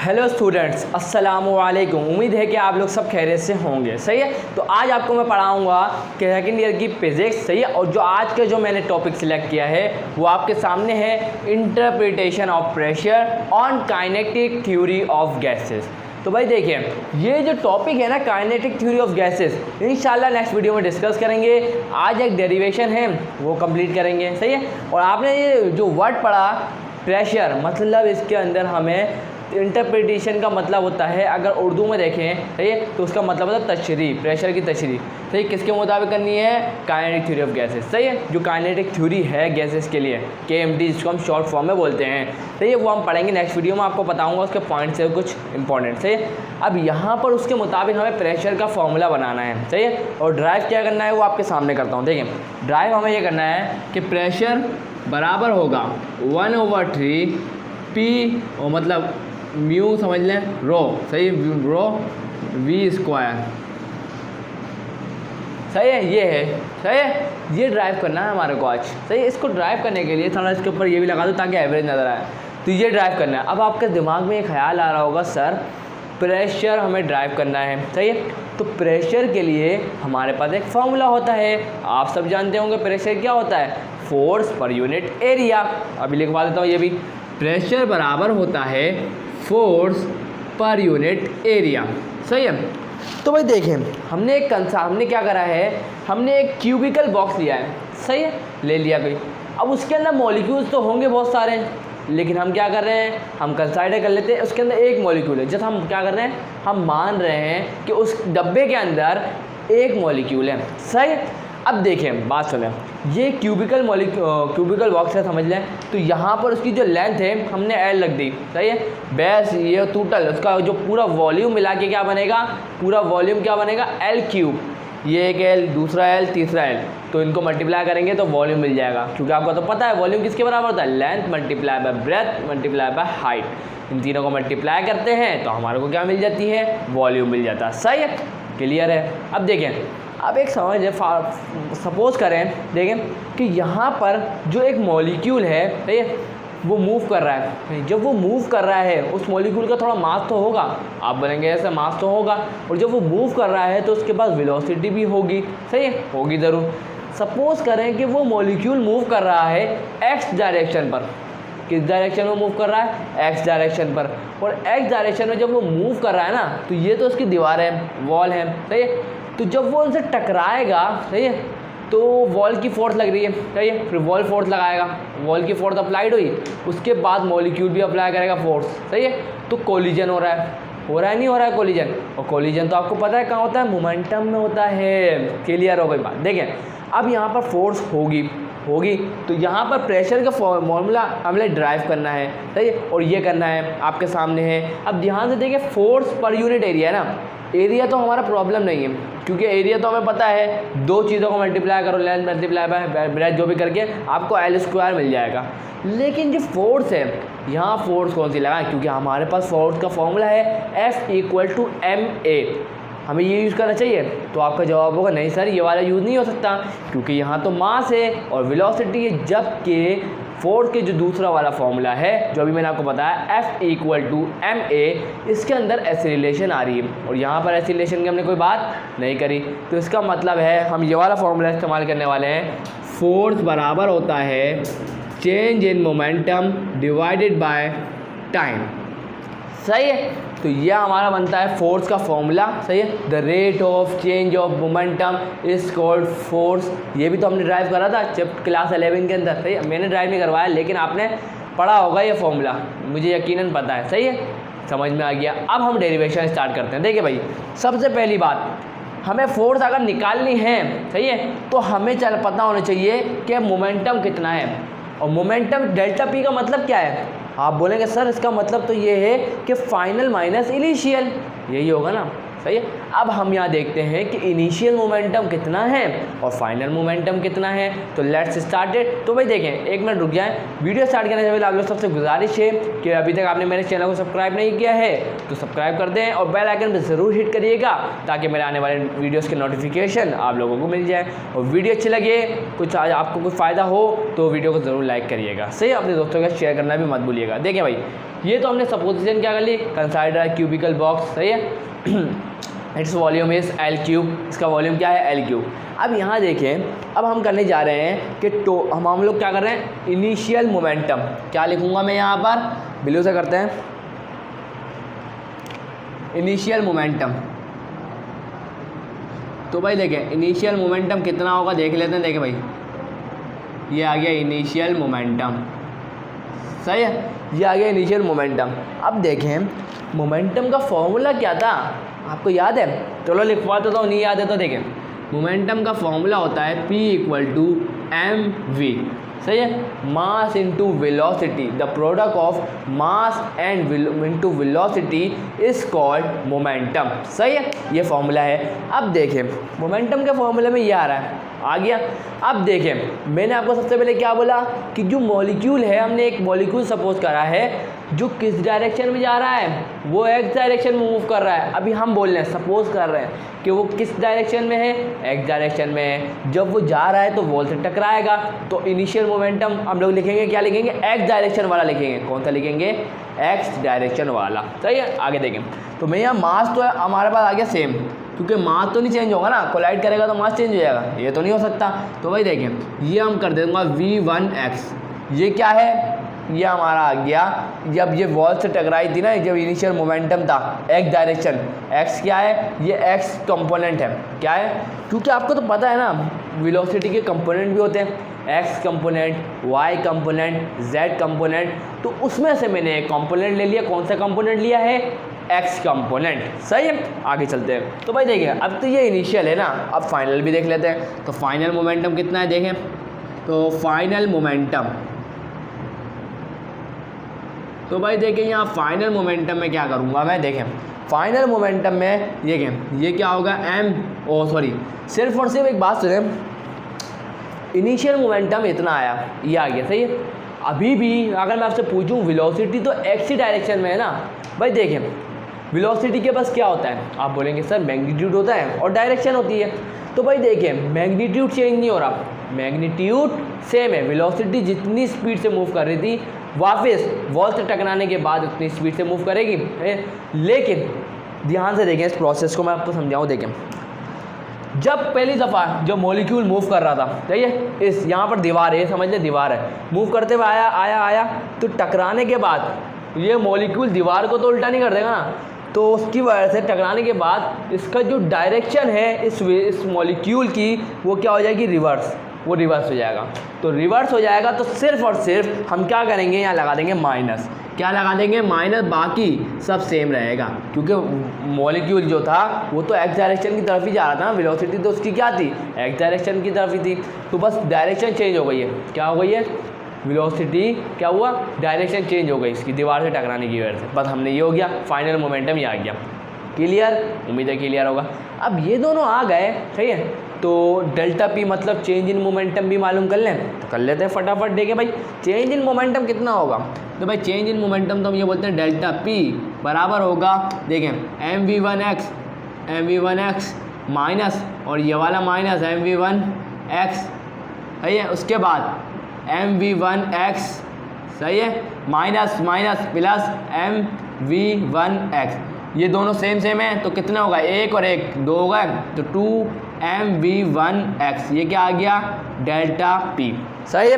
Hello students, अस्सलाम वालेकुम। उम्मीद है कि आप लोग सब खैरियत से होंगे। सही है, तो आज आपको मैं पढ़ाऊंगा कि सेकेंड ईयर की फिजिक्स। सही है, और जो आज का जो मैंने टॉपिक सिलेक्ट किया है वो आपके सामने है interpretation of pressure on kinetic theory of gases. तो भाई देखिए, ये जो टॉपिक है ना काइनेटिक थ्योरी ऑफ गैसेस, इंशाल्लाह नेक्स्ट वीडियो में डिस्कस करेंगे। आज एक डेरिवेशन है वो कंप्लीट करेंगे। सही है, और आपने ये जो वर्ड पढ़ा प्रेशर, मतलब इसके अंदर हमें इंटरप्रिटेशन का मतलब होता है, अगर उर्दू में देखें सही है तो उसका मतलब होता है तशरीह, प्रेशर की तशरीह। सही, किसके मुताबिक करनी है? Kinetic theory of gases. सही है, जो काइनेटिक थ्योरी है गैसेस के लिए, KMT जिसको हम शॉर्ट फॉर्म में बोलते हैं। सही है, वो हम पढ़ेंगे नेक्स्ट वीडियो में, आपको बताऊंगा उसके पॉइंट्स है कुछ इंपॉर्टेंट। सही है, अब यहाँ पर उसके मुताबिक हमें प्रेशर का फॉर्मूला बनाना है। सही है, और ड्राइव क्या करना है वो आपके सामने करता हूँ। देखिए, ड्राइव हमें ये करना है कि प्रेशर बराबर होगा 1/3 P, और मतलब म्यू समझ लें रो। सही, रो V²। सही है, ये है। सही है, ये ड्राइव करना है हमारे को आज। सही है, इसको ड्राइव करने के लिए थोड़ा इसके ऊपर ये भी लगा दो ताकि एवरेज नज़र आए। तो ये ड्राइव करना है। अब आपके दिमाग में ये ख्याल आ रहा होगा सर प्रेशर हमें ड्राइव करना है। सही है, तो प्रेशर के लिए हमारे पास एक फार्मूला होता है। आप सब जानते होंगे प्रेशर क्या होता है, फोर्स पर यूनिट एरिया। अभी लिखवा देता हूँ ये भी, प्रेशर बराबर होता है फोर्स पर यूनिट एरिया। सही है, तो भाई देखें, हमने क्या करा है, हमने एक क्यूबिकल बॉक्स लिया है। सही है, ले लिया कोई। अब उसके अंदर मॉलिक्यूल्स तो होंगे बहुत सारे, लेकिन हम क्या कर रहे हैं, हम कंसाइडर कर लेते हैं उसके अंदर एक मॉलिक्यूल है। जैसे हम क्या कर रहे हैं, हम मान रहे हैं कि उस डब्बे के अंदर एक मॉलिक्यूल है। सही है, अब देखें, बात सुनें, ये क्यूबिकल बॉक्स है समझ लें। तो यहाँ पर उसकी जो लेंथ है हमने L रख दी। सही है, बेस ये टोटल उसका जो पूरा वॉल्यूम मिला के क्या बनेगा, पूरा वॉल्यूम क्या बनेगा, L3। ये एक L, दूसरा L, तीसरा L, तो इनको मल्टीप्लाई करेंगे तो वॉल्यूम मिल जाएगा। क्योंकि आपको तो पता है वॉल्यूम किसके बराबर होता है, length multiply by breadth multiply by height. इन तीनों को मल्टीप्लाई करते हैं तो हमारे को क्या मिल जाती है, वॉल्यूम मिल जाता है। सही है, क्लियर है। अब देखें, अब एक समझ है, सपोज करें, देखें कि यहाँ पर जो एक मॉलिक्यूल है, सही है, वो मूव कर रहा है। जब वो मूव कर रहा है उस मॉलिक्यूल का थोड़ा मास तो होगा, आप बोलेंगे ऐसे मास तो होगा, और जब वो मूव कर रहा है तो उसके पास वेलोसिटी भी होगी। सही है, होगी ज़रूर। सपोज करें कि वो मॉलिक्यूल मूव कर रहा है x डायरेक्शन पर। किस डायरेक्शन में मूव कर रहा है, x डायरेक्शन पर। और x डायरेक्शन में जब वो मूव कर रहा है ना, तो ये तो उसकी दीवार है, वॉल है। सही है, तो जब वो उनसे टकराएगा, सही है, तो वॉल की फोर्स लग रही है। सही है, फिर वॉल फोर्स लगाएगा, वॉल की फोर्स अप्लाइड हुई, उसके बाद मॉलिक्यूल भी अप्लाई करेगा फोर्स। सही है, तो कोलिजन हो रहा है नहीं हो रहा है कोलिजन। और कोलिजन तो आपको पता है कहाँ होता है, मोमेंटम में होता है। क्लियर हो गई बात। देखें, अब यहाँ पर फोर्स होगी, तो यहाँ पर प्रेशर का फॉर्मूला हमें ड्राइव करना है। सही है, और ये करना है आपके सामने है। अब ध्यान से देखिए, फोर्स पर यूनिट एरिया है ना, एरिया तो हमारा प्रॉब्लम नहीं है, क्योंकि एरिया तो हमें पता है, दो चीज़ों को मल्टीप्लाई करो, लेंथ मल्टीप्लाई बाय ब्रेथ जो भी करके आपको L² मिल जाएगा। लेकिन जो फोर्स है, यहाँ फोर्स कौन सी लगा, क्योंकि हमारे पास फोर्स का फॉर्मूला है F=ma। हमें ये यूज़ करना चाहिए। तो आपका जवाब होगा नहीं सर, ये वाला यूज़ नहीं हो सकता, क्योंकि यहाँ तो मास है और वेलोसिटी है, जबकि फोर्स के जो दूसरा वाला फॉर्मूला है जो अभी मैंने आपको बताया F=ma, इसके अंदर एसिलेशन आ रही है, और यहाँ पर एसिलेशन की हमने कोई बात नहीं करी। तो इसका मतलब है हम ये वाला फॉर्मूला इस्तेमाल करने वाले हैं, फोर्स बराबर होता है change in momentum divided by time. सही है, तो यह हमारा बनता है फोर्स का फॉर्मूला। सही है, the rate of change of momentum is called force. ये भी तो हमने ड्राइव करा था जब क्लास 11 के अंदर। सही है, मैंने ड्राइव नहीं करवाया, लेकिन आपने पढ़ा होगा ये फॉर्मूला, मुझे यकीनन पता है। सही है, समझ में आ गया। अब हम डेरिवेशन स्टार्ट करते हैं। देखिए भाई, सबसे पहली बात, हमें फोर्स अगर निकालनी है, सही है, तो हमें पता होना चाहिए कि मोमेंटम कितना है। और मोमेंटम डेल्टा P का मतलब क्या है, आप बोलेंगे सर इसका मतलब तो ये है कि फाइनल माइनस इनिशियल, यही होगा ना। सही है। अब हम यहाँ देखते हैं कि इनिशियल मोमेंटम कितना है और फाइनल मोमेंटम कितना है। तो लेट्स स्टार्ट इट। तो भाई देखें, एक मिनट रुक जाएं। वीडियो स्टार्ट करने से पहले आप लोग सबसे गुजारिश है कि अभी तक आपने मेरे चैनल को सब्सक्राइब नहीं किया है तो सब्सक्राइब कर दें और बेल आइकन पर ज़रूर हिट करिएगा ताकि मेरे आने वाले वीडियोज़ के नोटिफिकेशन आप लोगों को मिल जाए। और वीडियो अच्छी लगे, कुछ आज आपको कुछ फ़ायदा हो तो वीडियो को ज़रूर लाइक करिएगा। सही, अपने दोस्तों के साथ शेयर करना भी मत भूलिएगा। देखें भाई, ये तो हमने सपोजिशन क्या कर ली, कंसाइडर क्यूबिकल बॉक्स। सही है। Its volume is L cube, इसका वॉल्यूम क्या है, एल क्यूब। अब यहाँ देखें, अब हम करने जा रहे हैं कि हम लोग क्या कर रहे हैं, इनिशियल मोमेंटम। क्या लिखूँगा मैं यहाँ पर, ब्लू से करते हैं, इनिशियल मोमेंटम। तो भाई देखें इनिशियल मोमेंटम कितना होगा देख लेते हैं। देखें भाई, ये आ गया इनिशियल मोमेंटम। सही है, ये आ गया इनिशियल मोमेंटम। अब देखें मोमेंटम का फॉर्मूला क्या था, आपको याद है? चलो लिखवा देता हूँ, नहीं याद है तो देखें, मोमेंटम का फॉर्मूला होता है P=mv। सही है, mass into velocity, the product of mass and into velocity is called momentum. सही है, ये फॉर्मूला है। अब देखें मोमेंटम के फॉर्मूले में ये आ रहा है, आ गया। अब देखें, मैंने आपको सबसे पहले क्या बोला कि जो मॉलिक्यूल है, हमने एक मॉलिक्यूल सपोज करा है जो किस डायरेक्शन में जा रहा है, वो एक्स डायरेक्शन में मूव कर रहा है। अभी हम बोल रहे हैं, सपोज कर रहे हैं कि वो किस डायरेक्शन में है, एक्स डायरेक्शन में है। जब वो जा रहा है तो वॉल से टकराएगा, तो इनिशियल मोमेंटम हम लोग लिखेंगे, क्या लिखेंगे, एक्स डायरेक्शन वाला लिखेंगे। कौन सा लिखेंगे, एक्स डायरेक्शन वाला। सही है, आगे देखें। तो मैं यहाँ मास तो है हमारे पास आ गया सेम, क्योंकि मास तो नहीं चेंज होगा ना, कोलाइड करेगा तो मास चेंज हो जाएगा, ये तो नहीं हो सकता। तो भाई देखें, ये हम कर देंगे v1x। ये क्या है, ये हमारा आ गया, जब ये वॉल से टकराई थी ना, जब इनिशियल मोमेंटम था एक्स डायरेक्शन, एक्स क्या है, ये एक्स कंपोनेंट है। क्या है, क्योंकि आपको तो पता है ना वेलोसिटी के कंपोनेंट भी होते हैं, x component, y component, z component. तो उसमें से मैंने एक कंपोनेंट ले लिया। कौन सा कंपोनेंट लिया है, एक्स कंपोनेंट। सही है, आगे चलते हैं। तो भाई देखिए, अब तो ये इनिशियल है ना, अब फाइनल भी देख लेते हैं। तो फाइनल मोमेंटम कितना है देखें, तो फाइनल मोमेंटम, तो भाई देखें यहाँ फाइनल मोमेंटम में क्या करूँगा मैं, देखें फाइनल मोमेंटम में देखें ये क्या होगा, सिर्फ और सिर्फ एक बात सुनें, इनिशियल मोमेंटम इतना आया, ये आ गया। सही है। अभी भी अगर मैं आपसे पूछूं वेलोसिटी तो एक्स ही डायरेक्शन में है ना। भाई देखें वेलोसिटी के पास क्या होता है, आप बोलेंगे सर मैग्नीट्यूड होता है और डायरेक्शन होती है। तो भाई देखें मैग्नीट्यूड चेंज नहीं हो रहा, मैग्नीट्यूड सेम है। वेलोसिटी जितनी स्पीड से मूव कर रही थी वापस वॉल से टकराने के बाद उतनी स्पीड से मूव करेगी। लेकिन ध्यान से देखें इस प्रोसेस को, मैं आपको समझाऊँ। देखें जब पहली दफ़ा जो मॉलिक्यूल मूव कर रहा था, सही है, इस यहाँ पर दीवार है, समझ ले दीवार है, मूव करते हुए आया तो टकराने के बाद ये मॉलिक्यूल दीवार को तो उल्टा नहीं कर देगा ना, तो उसकी वजह से टकराने के बाद इसका जो डायरेक्शन है इस मॉलिक्यूल की, वो क्या हो जाएगी, रिवर्स, वो रिवर्स हो जाएगा। तो रिवर्स हो जाएगा तो सिर्फ और सिर्फ हम क्या करेंगे, यहाँ लगा देंगे माइनस। क्या लगा देंगे, माइनस, बाकी सब सेम रहेगा, क्योंकि मॉलिक्यूल जो था वो तो एक्स डायरेक्शन की तरफ ही जा रहा था ना, वेलोसिटी तो उसकी क्या थी, एक्स डायरेक्शन की तरफ ही थी। तो बस डायरेक्शन चेंज हो गई है। क्या हो गई है, वेलोसिटी क्या हुआ, डायरेक्शन चेंज हो गई इसकी दीवार से टकराने की वजह से। बस हमने ये हो गया, फाइनल मोमेंटम ये आ गया। क्लियर, उम्मीद है क्लियर होगा। अब ये दोनों आ गए, सही है, तो डेल्टा पी मतलब चेंज इन मोमेंटम भी मालूम कर लें, तो कर लेते हैं फटाफट। देखें भाई चेंज इन मोमेंटम कितना होगा, तो भाई चेंज इन मोमेंटम तो हम ये बोलते हैं डेल्टा पी बराबर होगा, देखें mv1x माइनस, और ये वाला माइनस mv1x, सही है, उसके बाद mv1x, सही है, माइनस प्लस mv1x, ये दोनों सेम है, तो कितना होगा, एक और एक दो होगा, तो 2mv1x, ये क्या आ गया, डेल्टा पी। सही है,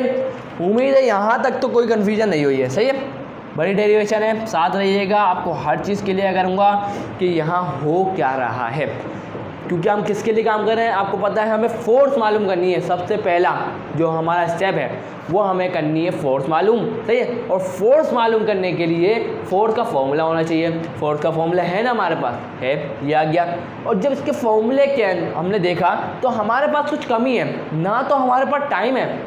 उम्मीद है यहाँ तक तो कोई कन्फ्यूजन नहीं हुई है। सही है, बड़ी डेरिवेशन है, साथ रहिएगा, आपको हर चीज़ क्लियर करूँगा कि यहाँ हो क्या रहा है, क्योंकि हम किसके लिए काम कर रहे हैं, आपको पता है, हमें फोर्स मालूम करनी है। सबसे पहला जो हमारा स्टेप है वो हमें करनी है फोर्स मालूम। सही है, और फोर्स मालूम करने के लिए फोर्स का फॉर्मूला होना चाहिए। फोर्स का फॉर्मूला है ना हमारे पास, है, ये आ गया। और जब इसके फॉर्मूले के हमने देखा तो हमारे पास कुछ कमी है ना, तो हमारे पास टाइम है,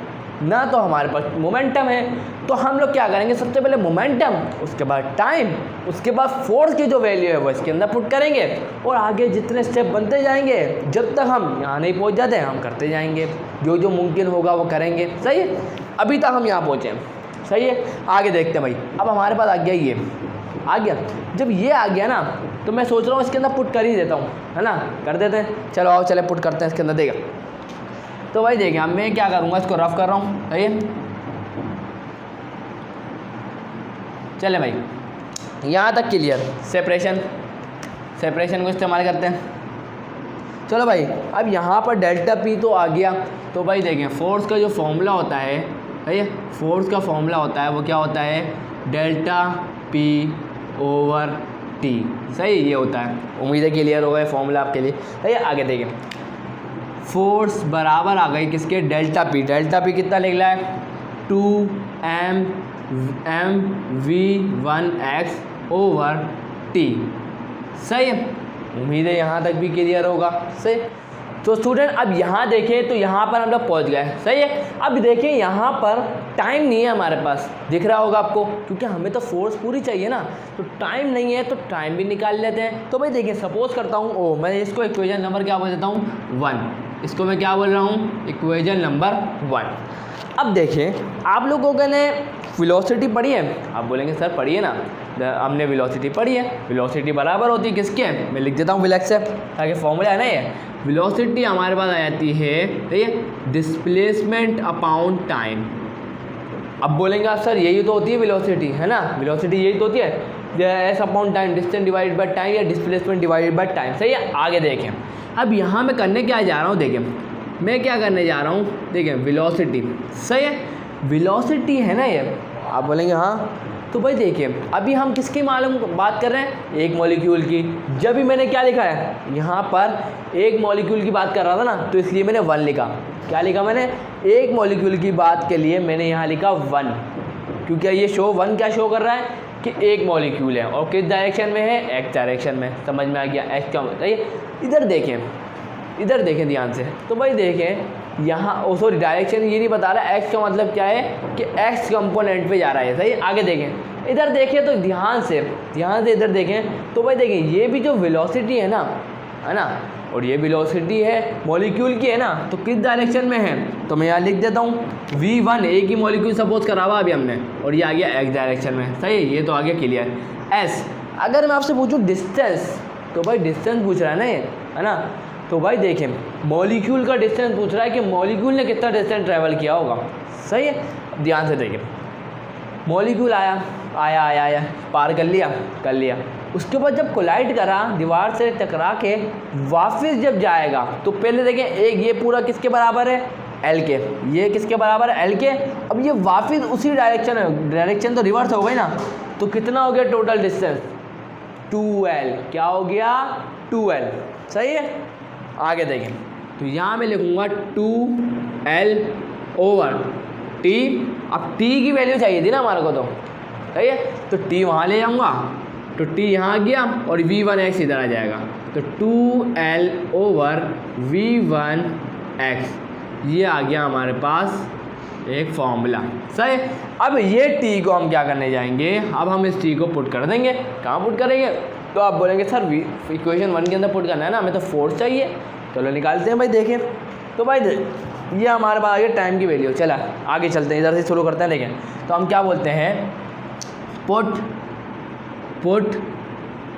ना तो हमारे पास मोमेंटम है। तो हम लोग क्या करेंगे, सबसे पहले मोमेंटम, उसके बाद टाइम, उसके बाद फोर्स की जो वैल्यू है वो इसके अंदर पुट करेंगे और आगे जितने स्टेप बनते जाएंगे जब तक हम यहाँ नहीं पहुँच जाते हम करते जाएंगे, जो जो मुमकिन होगा वो करेंगे। सही है, अभी तक हम यहाँ पहुँचे। सही है, आगे देखते हैं भाई। अब हमारे पास आ गया ये, आ गया। जब ये आ गया ना तो मैं सोच रहा हूँ इसके अंदर पुट कर ही देता हूँ, है ना, कर देते हैं। चलो आओ चले पुट करते हैं इसके अंदर। देगा तो भाई देखिए, अब मैं क्या करूँगा, इसको रफ कर रहा हूँ। सही है, चले भाई यहाँ तक क्लियर। सेपरेशन को इस्तेमाल करते हैं। चलो भाई, अब यहाँ पर डेल्टा पी तो आ गया। तो भाई देखें, फोर्स का जो फॉर्मूला होता है, सही है, फोर्स का फॉर्मूला होता है वो क्या होता है, डेल्टा पी ओवर टी। सही, ये होता है। उम्मीद है क्लियर हो गया फॉर्मूला आपके लिए। सही है, आगे देखें, फोर्स बराबर आ गई किसके, डेल्टा पी। डेल्टा पी कितना निकला है, 2m v1x ओवर टी। सही है, उम्मीद है यहाँ तक भी क्लियर होगा। सही, तो स्टूडेंट अब यहाँ देखें तो यहाँ पर हम लोग पहुँच गए। सही है, अब देखें यहाँ पर टाइम नहीं है हमारे पास, दिख रहा होगा आपको, क्योंकि हमें तो फोर्स पूरी चाहिए ना, तो टाइम नहीं है तो टाइम भी निकाल लेते हैं। तो भाई देखिए, सपोज करता हूँ मैं इसको इक्वेशन नंबर क्या बोल देता हूँ, 1। इसको मैं क्या बोल रहा हूँ, इक्वेशन नंबर 1। अब देखें, आप लोगों ने वेलोसिटी पढ़ी है, आप बोलेंगे सर पढ़ी है ना, हमने वेलोसिटी पढ़ी है। वेलोसिटी बराबर होती है किसके, मैं लिख देता हूँ विलेक्स से, ताकि फॉर्मूला है ना ये। वेलोसिटी हमारे पास आ जाती है, ठीक है, डिस्प्लेसमेंट अपॉन टाइम। अब बोलेंगे आप सर यही तो होती है वेलोसिटी, है ना, वेलोसिटी यही तो होती है, S upon time, distance divided by time या डिस्प्लेसमेंट डिवाइडेड बाय टाइम। सही है, आगे देखें। अब यहाँ मैं करने क्या जा रहा हूँ, देखें मैं क्या करने जा रहा हूँ, देखें वेलोसिटी। सही है, वेलोसिटी है ना ये, आप बोलेंगे हाँ। तो भाई देखिए, अभी हम किसकी मालूम बात कर रहे हैं, एक मॉलिक्यूल की। जब भी मैंने क्या लिखा है, यहाँ पर एक मॉलिक्यूल की बात कर रहा था ना, तो इसलिए मैंने 1 लिखा। क्या लिखा मैंने, एक मॉलिक्यूल की बात के लिए मैंने यहाँ लिखा 1, क्योंकि ये 1 क्या शो कर रहा है कि एक मॉलिक्यूल है और किस डायरेक्शन में है, एक्स डायरेक्शन में। समझ में आ गया, एक्स क्या होता है। इधर देखें ध्यान से। तो भाई देखें यहाँ, सॉरी डायरेक्शन ये नहीं बता रहा, एक्स का मतलब क्या है कि एक्स कंपोनेंट पे जा रहा है। सही, आगे देखें, इधर देखें तो ध्यान से इधर देखें। तो भाई देखें, ये भी जो वेलोसिटी है ना, और ये वेलोसिटी है मॉलिक्यूल की, है ना, तो किस डायरेक्शन में है, तो मैं यहाँ लिख देता हूँ v1, एक ही मॉलिक्यूल सपोज करा हुआ अभी हमने, और ये आ गया एक्स डायरेक्शन में। सही, ये तो आ गया क्लियर। एस, अगर मैं आपसे पूछूँ डिस्टेंस, तो भाई डिस्टेंस पूछ रहा है ना ये, है ना, तो भाई देखें मॉलिक्यूल का डिस्टेंस पूछ रहा है कि मॉलिक्यूल ने कितना डिस्टेंस ट्रैवल किया होगा। सही है, ध्यान से देखें, मॉलिक्यूल आया पार कर लिया, उसके बाद जब कोलाइड करा, दीवार से टकरा के वापस जब जाएगा, तो पहले देखें एक ये पूरा किसके बराबर है, एल के, ये किसके बराबर है, एल के। अब ये वापस उसी डायरेक्शन तो रिवर्स हो गई ना, तो कितना हो गया टोटल डिस्टेंस, 2l। क्या हो गया, 2l। सही है, आगे देखें, तो यहाँ मैं लिखूँगा 2l ओवर t। अब t की वैल्यू चाहिए थी ना हमारे को, तो सही है, तो t वहाँ ले जाऊँगा, तो t यहाँ आ गया और v1x इधर आ जाएगा, तो 2l ओवर v1x, ये आ गया हमारे पास एक फॉर्मूला। सही, अब ये t को हम क्या करने जाएंगे, अब हम इस t को पुट कर देंगे। कहाँ पुट करेंगे, तो आप बोलेंगे सर इक्वेशन 1 के अंदर पुट करना है ना, हमें तो फोर्स चाहिए। चलो निकालते हैं भाई। देखें तो भाई ये हमारे पास आ गया टाइम की वैल्यू। चला आगे चलते हैं, इधर से शुरू करते हैं। देखें तो हम क्या बोलते हैं, put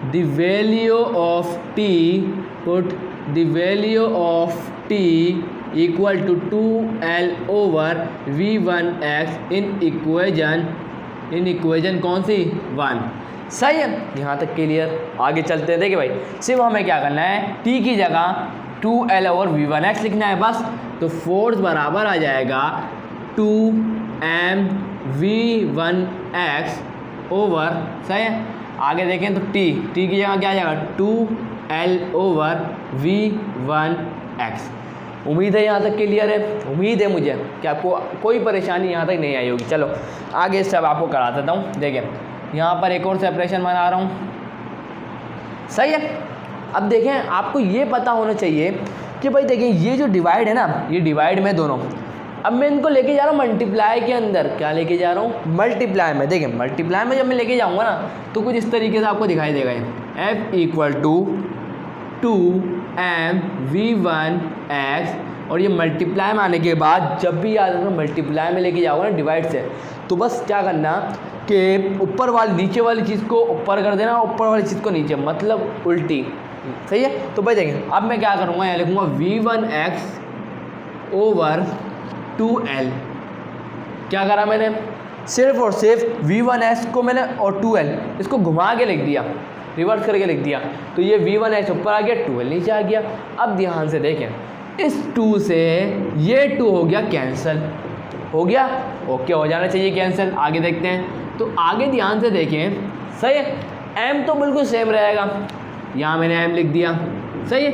the value of t equal to 2l over v1x in equation कौन सी, 1। सही है, यहाँ तक क्लियर। आगे चलते हैं। देखिए भाई, सिर्फ हमें क्या करना है, t की जगह 2l ओवर v1x लिखना है बस। तो फोर्स बराबर आ जाएगा 2m v1x ओवर, सही है। आगे देखें तो t की जगह क्या आ जाएगा, 2l ओवर v1x। उम्मीद है यहाँ तक क्लियर है। उम्मीद है मुझे कि आपको कोई परेशानी यहाँ तक नहीं आई होगी। चलो आगे सब आपको करा देता हूँ। देखें यहाँ पर एक और सेपरेशन बना रहा हूँ। सही है, अब देखें आपको ये पता होना चाहिए कि भाई देखें ये जो डिवाइड है ना, ये डिवाइड में दोनों अब मैं इनको लेके जा रहा हूँ मल्टीप्लाई के अंदर। क्या लेके जा रहा हूँ? मल्टीप्लाई में। देखिए मल्टीप्लाई में जब मैं लेके जाऊँगा ना तो कुछ इस तरीके से आपको दिखाई देगा ये F इक्वल टू 2mv1x, और ये मल्टीप्लाई में आने के बाद जब भी याद रखना मल्टीप्लाई में लेके जाओगे ना डिवाइड से, तो बस क्या करना कि ऊपर वाली नीचे वाली चीज़ को ऊपर कर देना, ऊपर वाली चीज़ को नीचे, मतलब उल्टी। सही है। तो भाई देखें अब मैं क्या करूँगा, यहाँ लिखूँगा v1x ओवर 2l। क्या करा मैंने? सिर्फ और सिर्फ v1x को मैंने और 2l इसको घुमा के लिख दिया, रिवर्स करके लिख दिया, तो ये v1x ऊपर आ गया, 2l नीचे आ गया। अब ध्यान से देखें, इस 2 से ये 2 हो गया कैंसिल, हो गया, ओके हो जाना चाहिए कैंसिल। आगे देखते हैं, तो आगे ध्यान से देखें, सही है, m तो बिल्कुल सेम रहेगा, यहाँ मैंने m लिख दिया, सही है।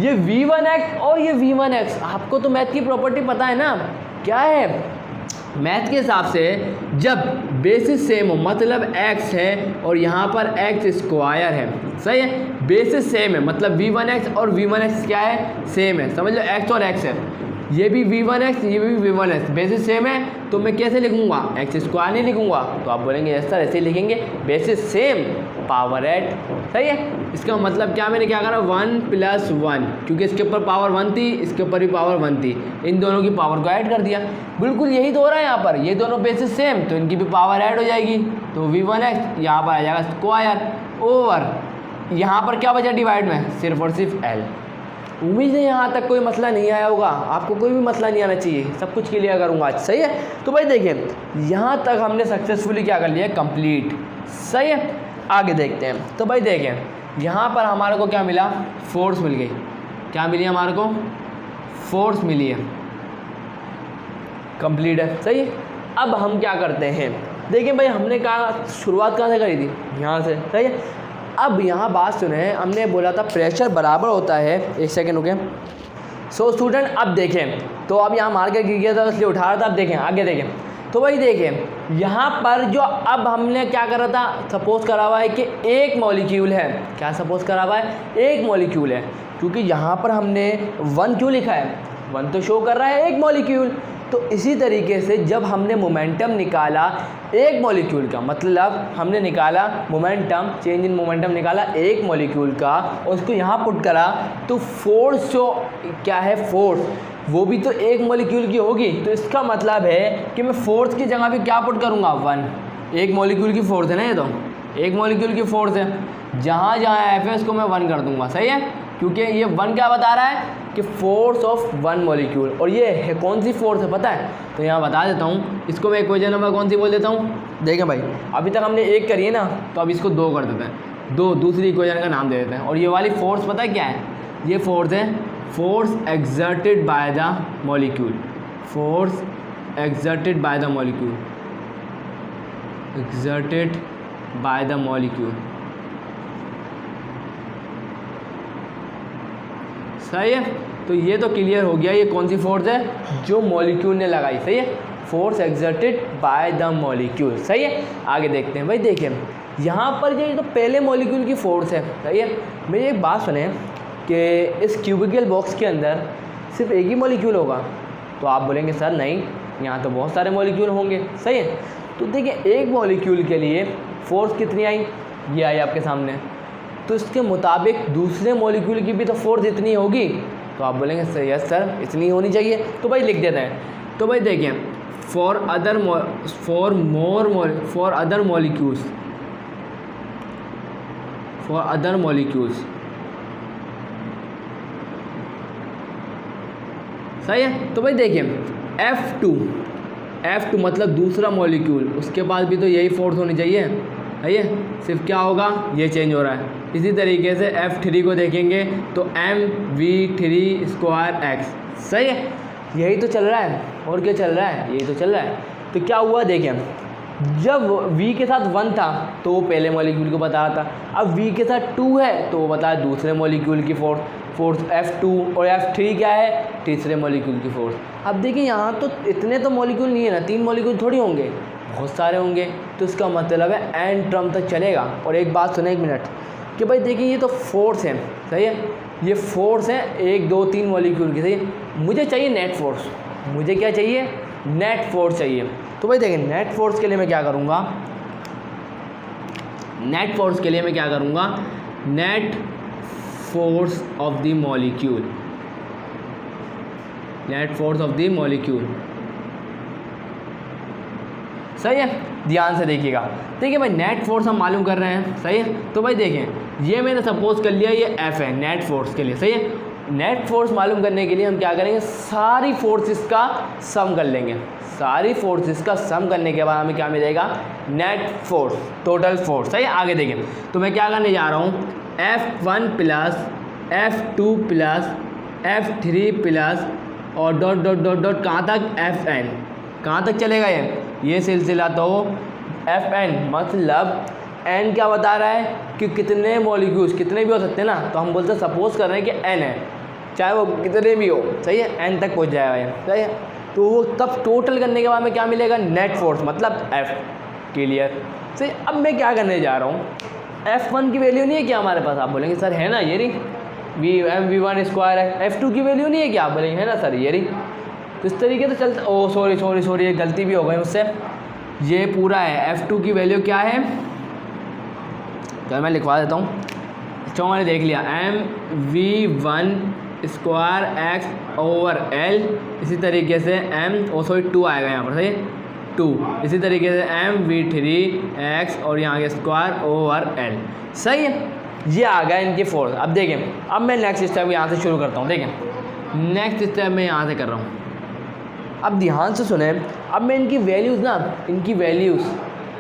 ये v1x और ये v1x, आपको तो मैथ की प्रॉपर्टी पता है ना, क्या है मैथ के हिसाब से जब बेसिस सेम हो, मतलब x है और यहाँ पर x स्क्वायर है, सही है, बेसिस सेम है, मतलब v1x और v1x क्या है, सेम है, समझ लो x और x है, ये भी v1x ये भी v1x, बेसिस सेम है, तो मैं कैसे लिखूंगा, x स्क्वायर नहीं लिखूंगा, तो आप बोलेंगे यस सर ऐसे ही लिखेंगे, बेसिस सेम पावर एट, सही है। इसका मतलब क्या, मैंने क्या करा 1 + 1, क्योंकि इसके ऊपर पावर 1 थी, इसके ऊपर भी पावर 1 थी, इन दोनों की पावर को ऐड कर दिया। बिल्कुल यही तो हो रहा है यहाँ पर, ये दोनों बेसिस सेम तो इनकी भी पावर ऐड हो जाएगी, तो v1x यहाँ पर आ जाएगा स्क्वायर ओवर, यहाँ पर क्या बचा डिवाइड में, सिर्फ और सिर्फ l। उम्मीद है यहाँ तक कोई मसला नहीं आया होगा, आपको कोई भी मसला नहीं आना चाहिए, सब कुछ क्लियर करूँगा आज, सही है। तो भाई देखिए यहाँ तक हमने सक्सेसफुली क्या कर लिया, कंप्लीट, सही है। आगे देखते हैं, तो भाई देखें यहाँ पर हमारे को क्या मिला, फोर्स मिल गई, क्या मिली हमारे को, फोर्स मिली है, कंप्लीट है, सही है। अब हम क्या करते हैं, देखिए भाई हमने कहा शुरुआत कहाँ से करी थी, यहाँ से, सही है। अब यहाँ बात सुने, हमने बोला था प्रेशर बराबर होता है, एक सेकेंड रुके। सो स्टूडेंट अब देखें, तो अब यहाँ मार के गिर गया था इसलिए उठा रहा था, अब देखें आगे देखें, तो भाई देखें यहाँ पर जो अब हमने क्या करा था, सपोज करा हुआ है कि एक मॉलिक्यूल है, क्या सपोज करा हुआ है, एक मॉलिक्यूल है, क्योंकि यहाँ पर हमने 1 क्यों लिखा है, 1 तो शो कर रहा है एक मॉलिक्यूल। तो इसी तरीके से जब हमने मोमेंटम निकाला एक मॉलिक्यूल का, मतलब हमने निकाला मोमेंटम, चेंज इन मोमेंटम निकाला एक मॉलिक्यूल का, और उसको यहाँ पुट करा, तो फोर्स जो क्या है, फोर्स वो भी तो एक मॉलिक्यूल की होगी, तो इसका मतलब है कि मैं फोर्स की जगह पे क्या पुट करूँगा, 1, एक मॉलिक्यूल की फोर्स है ना, ये तो एक मॉलिक्यूल की फोर्स है, जहाँ जहाँ एफ है उसको मैं 1 कर दूँगा, सही है, क्योंकि ये 1 क्या बता रहा है कि फोर्स ऑफ 1 मॉलिक्यूल, और ये है कौन सी फोर्स है पता है, तो यहाँ बता देता हूँ, इसको मैं इक्वेशन नंबर कौन सी बोल देता हूँ। देखें भाई अभी तक हमने 1 करी है ना, तो अब इसको 2 कर देते हैं, 2 दूसरी इक्वेशन का नाम दे देते हैं, और ये वाली फोर्स पता है क्या है, ये फोर्स है force exerted by the molecule, force exerted by the molecule, exerted by the molecule, सही है। तो ये तो क्लियर हो गया, ये कौन सी फोर्स है, जो मॉलिक्यूल ने लगाई, सही है, force exerted by the molecule, सही है। आगे देखते हैं भाई, देखिए यहाँ पर ये तो पहले मॉलिक्यूल की फोर्स है, सही है। मेरी एक बात सुने कि इस क्यूबिकल बॉक्स के अंदर सिर्फ एक ही मॉलिक्यूल होगा, तो आप बोलेंगे सर नहीं, यहाँ तो बहुत सारे मॉलिक्यूल होंगे, सही है। तो देखिए एक मॉलिक्यूल के लिए फोर्स कितनी आई, ये आई आपके सामने, तो इसके मुताबिक दूसरे मॉलिक्यूल की भी तो फोर्स इतनी होगी, तो आप बोलेंगे सर यस सर इतनी होनी चाहिए, तो भाई लिख देते हैं। तो भाई देखिए फॉर अदर मॉलिक्यूल्स, सही है। तो भाई देखिए F2 मतलब दूसरा मॉलिक्यूल, उसके पास भी तो यही फोर्स होनी चाहिए, सही है, सिर्फ क्या होगा, ये चेंज हो रहा है। इसी तरीके से F3 को देखेंगे तो mv3²x, सही है, यही तो चल रहा है, और क्या चल रहा है, यही तो चल रहा है। तो क्या हुआ देखिए, जब v के साथ 1 था तो वो पहले मॉलिक्यूल को बता रहा था, अब v के साथ 2 है तो वो बताया दूसरे मॉलिक्यूल की फोर्स F2, और F3 क्या है, तीसरे मॉलिक्यूल की फोर्स। अब देखिए यहाँ तो इतने तो मॉलिक्यूल नहीं है ना, 3 मॉलिक्यूल थोड़ी होंगे, बहुत सारे होंगे, तो इसका मतलब है एन टर्म तक चलेगा। और एक बात सुने 1 मिनट, कि भाई देखिए ये तो फोर्स है, सही है, ये फोर्स है 1 2 3 मॉलिक्यूल की, सही है, मुझे चाहिए नेट फोर्स, मुझे क्या चाहिए, नेट फोर्स चाहिए। तो भाई देखिए नेट फोर्स के लिए मैं क्या करूँगा, नेट फोर्स के लिए मैं क्या करूँगा, net force of the molecule, net force of the molecule. सही है, ध्यान से देखिएगा। ठीक है भाई, नेट फोर्स हम मालूम कर रहे हैं, सही है। तो भाई देखें ये मैंने सपोज कर लिया ये एफ है नेट फोर्स के लिए, सही है। नेट फोर्स मालूम करने के लिए हम क्या करेंगे, सारी फोर्सेस का सम कर लेंगे। सारी फोर्सेस का सम करने के बाद हमें क्या मिलेगा, नेट फोर्स, टोटल फोर्स। सही है, आगे देखें तो मैं क्या करने जा रहा हूँ, F1 plus F2 plus F3 plus और डॉट डॉट डॉट डॉट कहाँ तक, Fn। कहाँ तक चलेगा ये सिलसिला, तो Fn मतलब n क्या बता रहा है कि कितने मॉलिक्यूल्स, कितने भी हो सकते हैं ना, तो हम बोलते हैं सपोज कर रहे हैं कि n है, चाहे वो कितने भी हो, सही है, n तक पहुंच जाएगा ये, सही है। तो वो तब टोटल करने के बाद में क्या मिलेगा, नेट फोर्स मतलब F। क्लियर, सही। अब मैं क्या करने जा रहा हूँ, F1 की वैल्यू नहीं है क्या हमारे पास, आप बोलेंगे सर है ना ये रही, V1 स्क्वायर है। F2 की वैल्यू नहीं है क्या, आप बोलेंगे है ना सर ये रही। तो इस तरीके से चलता, ओ सॉरी ये गलती भी हो गई मुझसे, ये पूरा है। F2 की वैल्यू क्या है, चलो मैं लिखवा देता हूँ, तो मैंने देख लिया mv1 square x over L, इसी तरीके से टू आएगा यहाँ पर, सही है 2, इसी तरीके से mv3 एक्स और यहाँ के स्क्वायर ओवर एल, सही है। ये आ गया इनकी फोर्स। अब देखें, अब मैं नेक्स्ट स्टेप यहाँ से शुरू करता हूँ। देखें नेक्स्ट स्टेप मैं यहाँ से कर रहा हूँ, अब ध्यान से सुने। अब मैं इनकी वैल्यूज़ ना, इनकी वैल्यूज़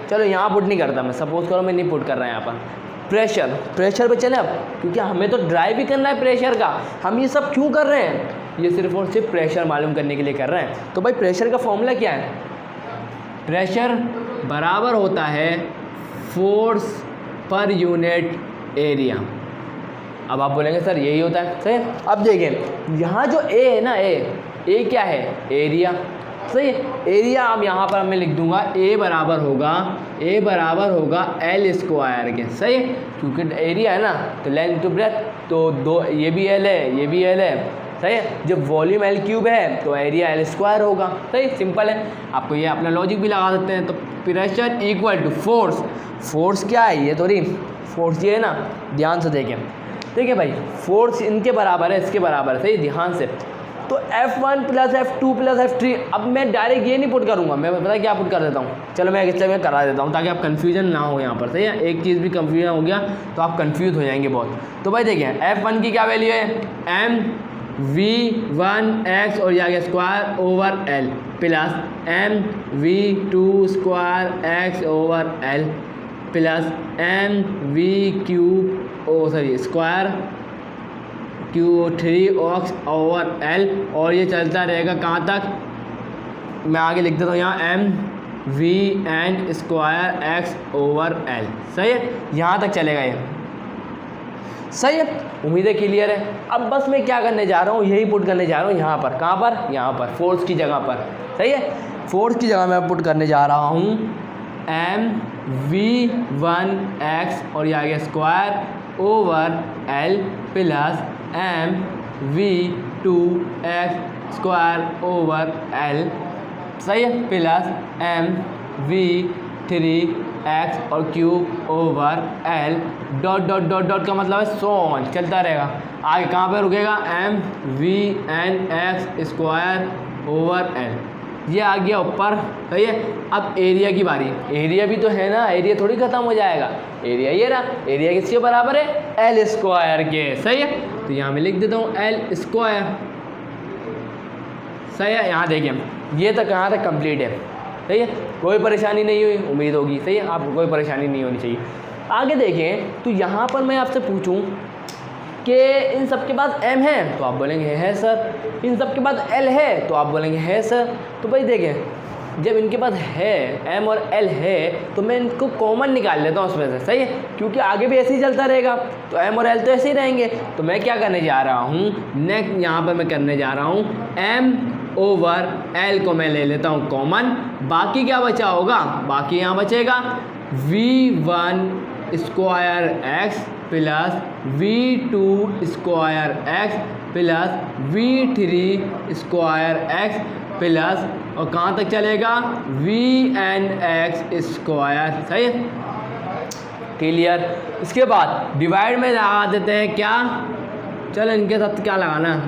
चलो यहाँ पुट नहीं करता मैं, सपोज करो मैं नहीं पुट कर रहा यहाँ पर। प्रेशर पे चले अब, क्योंकि हमें तो ड्राइव भी करना है प्रेशर का। हम ये सब क्यों कर रहे हैं, ये सिर्फ और सिर्फ प्रेशर मालूम करने के लिए कर रहे हैं। तो भाई प्रेशर का फॉर्मूला क्या है, प्रेशर बराबर होता है फोर्स पर यूनिट एरिया। अब आप बोलेंगे सर यही होता है, सही है। अब देखें यहाँ जो ए है ना, ए क्या है, एरिया, सही है। एरिया अब यहाँ पर मैं लिख दूंगा ए बराबर होगा एल स्क्वायर के, सही है, क्योंकि एरिया है ना, तो लेंथ टू ब्रेथ, तो दो ये भी एल है ये भी एल है, सही है। जब वॉल्यूम एल क्यूब है तो एरिया एल स्क्वायर होगा, सही, सिंपल है। आपको ये अपना लॉजिक भी लगा सकते हैं। तो प्रेशर इक्वल टू फोर्स क्या है, ये थोड़ी फोर्स ये है ना, ध्यान से देखें। देखिए भाई फोर्स इनके बराबर है, इसके बराबर है, सही, ध्यान से। तो F1 plus F2 plus F3, अब मैं डायरेक्ट ये नहीं पुट करूँगा, मैं पता क्या पुट कर देता हूँ, चलो मैं एक स्टेप में करा देता हूँ ताकि आप कन्फ्यूजन ना हो यहाँ पर, सही है। एक चीज़ भी कन्फ्यूजन हो गया तो आप कन्फ्यूज हो जाएंगे बहुत। तो भाई देखिए F1 की क्या वैल्यू है, mv1x और यहाँ square over L plus mv2 square x over L plus mv square Q3 over L, और ये चलता रहेगा कहाँ तक, मैं आगे लिख देता हूँ यहाँ mvn square x over L, सही है, यहाँ तक चलेगा ये, सही है। उम्मीदें क्लियर है। अब बस मैं क्या करने जा रहा हूँ, यही पुट करने जा रहा हूँ यहाँ पर, कहाँ पर, यहाँ पर फोर्स की जगह पर, सही है। फोर्स की जगह मैं पुट करने जा रहा हूँ mv1x और यहाँ square over L plus mv2x square over L, सही है, प्लस mv3x और cube over L, dot dot dot dot का मतलब है सो ऑन, चलता रहेगा। आगे कहाँ पे रुकेगा, mvnx स्क्वायर ओवर एल, ये आ गया ऊपर, सही है। अब एरिया की बारी, एरिया भी तो है ना, एरिया थोड़ी खत्म हो जाएगा, एरिया ये रहा, एरिया किसके बराबर है, एल स्क्वायर के, सही है। तो यहाँ मैं लिख देता हूँ एल स्क्वायर, सही है। यहाँ देखिए ये तक कहाँ तक कंप्लीट है, सही है, कोई परेशानी नहीं हुई, उम्मीद होगी, सही है, आपको कोई परेशानी नहीं होनी चाहिए। आगे देखें तो यहाँ पर मैं आपसे पूछूँ कि इन सब के पास m है, तो आप बोलेंगे है सर। इन सब के पास l है, तो आप बोलेंगे है सर। तो भाई देखें जब इनके पास है m और l है तो मैं इनको कॉमन निकाल लेता हूँ उसमें से, सही है, क्योंकि आगे भी ऐसे ही चलता रहेगा, तो m और l तो ऐसे ही रहेंगे। तो मैं क्या करने जा रहा हूँ, नेक्स्ट यहाँ पर मैं करने जा रहा हूँ m ओवर l को मैं ले लेता हूँ कॉमन, बाकी क्या बचा होगा, बाकी यहाँ बचेगा v1 square x plus v2 square x plus v3 square x plus और कहाँ तक चलेगा VN स्क्वायर। सही है, क्लियर। इसके बाद डिवाइड में लगा देते हैं क्या, चलो इनके साथ क्या लगाना है,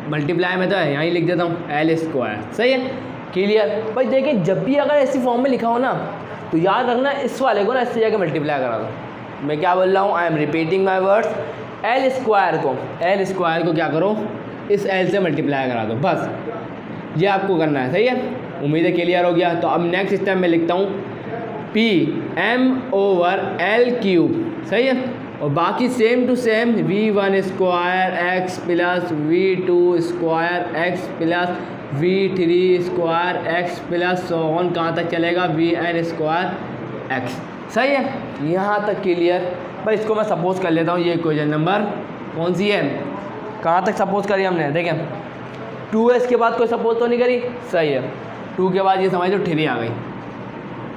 मल्टीप्लाई में तो है, यहीं लिख देता हूँ L स्क्वायर। सही है, क्लियर। भाई देखिए जब भी अगर ऐसी फॉर्म में लिखा हो ना तो याद रखना इस वाले को ना इससे जाकर मल्टीप्लाई करा दो। मैं क्या बोल रहा हूँ, I am repeating my words, L square को क्या करो, इस L से मल्टीप्लाई करा दो, बस ये आपको करना है। सही है, उम्मीद है क्लियर हो गया। तो अब नेक्स्ट स्टेप में लिखता हूँ PM/L³। सही है, और बाकी same to same V1 square x plus V2 square x plus V3 square x plus so on कहाँ तक चलेगा VN स्क्वायर x। सही है, यहाँ तक क्लियर। पर इसको मैं सपोज कर लेता हूँ, ये इक्वेशन नंबर कौन सी है, कहाँ तक सपोज करी हमने, देखें 2s के बाद कोई सपोज तो नहीं करी। सही है, 2 के बाद ये समझ लो 3 आ गई,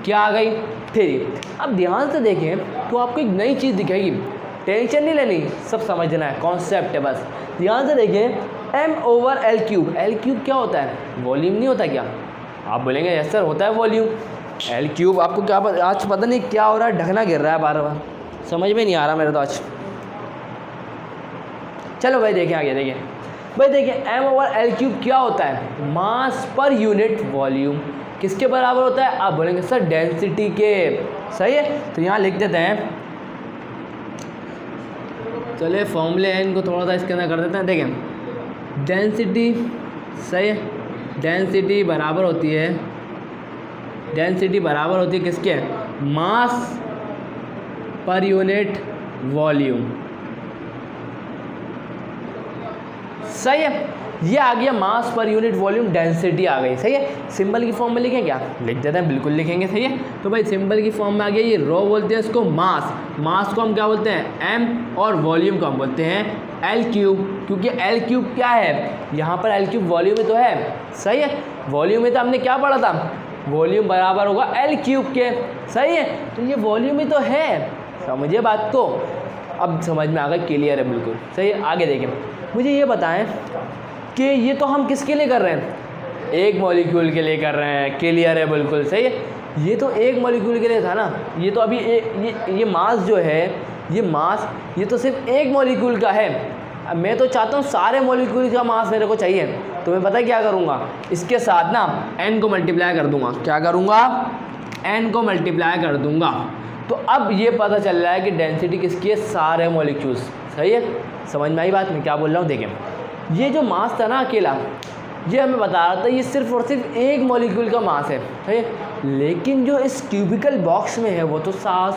क्या आ गई 3। अब ध्यान से देखें तो आपको एक नई चीज़ दिखेगी, टेंशन नहीं लेनी, सब समझना है, कॉन्सेप्ट है बस। ध्यान से देखें M/L³ L³ क्या होता है, वॉल्यूम नहीं होता क्या? आप बोलेंगे यस सर होता है वॉल्यूम। L³ आपको क्या पता, आज पता नहीं क्या हो रहा है, ढकना गिर रहा है बार बार, समझ में नहीं आ रहा मेरे तो आज। चलो भाई देखें आगे, देखें भाई देखें M/L³ क्या होता है, मास पर यूनिट वॉल्यूम। किसके बराबर होता है? आप बोलेंगे सर डेंसिटी के। सही है, तो यहाँ लिख देते हैं, चलिए फॉर्मूले हैं इनको थोड़ा सा इसके अंदर कर देते हैं। देखें डेंसिटी, सही है, डेंसिटी बराबर होती है, डेंसिटी बराबर होती है किसके, मास पर यूनिट वॉल्यूम। सही है, ये आ गया मास पर यूनिट वॉल्यूम, डेंसिटी आ गई। सही है, सिंबल की फॉर्म में लिखें क्या, लिख देते हैं, बिल्कुल लिखेंगे। सही है, तो भाई सिंबल की फॉर्म में आ गया, ये रो बोलते हैं इसको मास, मास को हम क्या बोलते हैं M, और वॉल्यूम को हम बोलते हैं L³, क्योंकि L³ क्या है, यहाँ पर L³ वॉल्यूम में तो है। सही है, वॉल्यूम में तो हमने क्या पढ़ा था, वॉल्यूम बराबर होगा L³ के। सही है, तो ये वॉल्यूम ही तो है, समझिए बात को, अब समझ में आ गया, क्लियर है बिल्कुल। सही है, आगे देखें, मुझे ये बताएं कि ये तो हम किसके लिए कर रहे हैं, एक मॉलिक्यूल के लिए कर रहे हैं, क्लियर है बिल्कुल। सही है, ये तो एक मॉलिक्यूल के लिए था ना, ये तो अभी ये मास जो है, ये मास ये तो सिर्फ एक मॉलिक्यूल का है। अब मैं तो चाहता हूँ सारे मॉलिक्यूल का मास मेरे को चाहिए, तो मैं पता क्या करूँगा, इसके साथ ना n को मल्टीप्लाई कर दूँगा। क्या करूँगा, n को मल्टीप्लाई कर दूँगा। तो अब ये पता चल रहा है कि डेंसिटी किसकी है, सारे मॉलिक्यूल्स। सही है, समझ में आई बात मैं क्या बोल रहा हूँ। देखें ये जो मास था ना अकेला, ये हमें बता रहा था ये सिर्फ और सिर्फ एक मॉलिक्यूल का मास है। सही है, लेकिन जो इस क्यूबिकल बॉक्स में है वो तो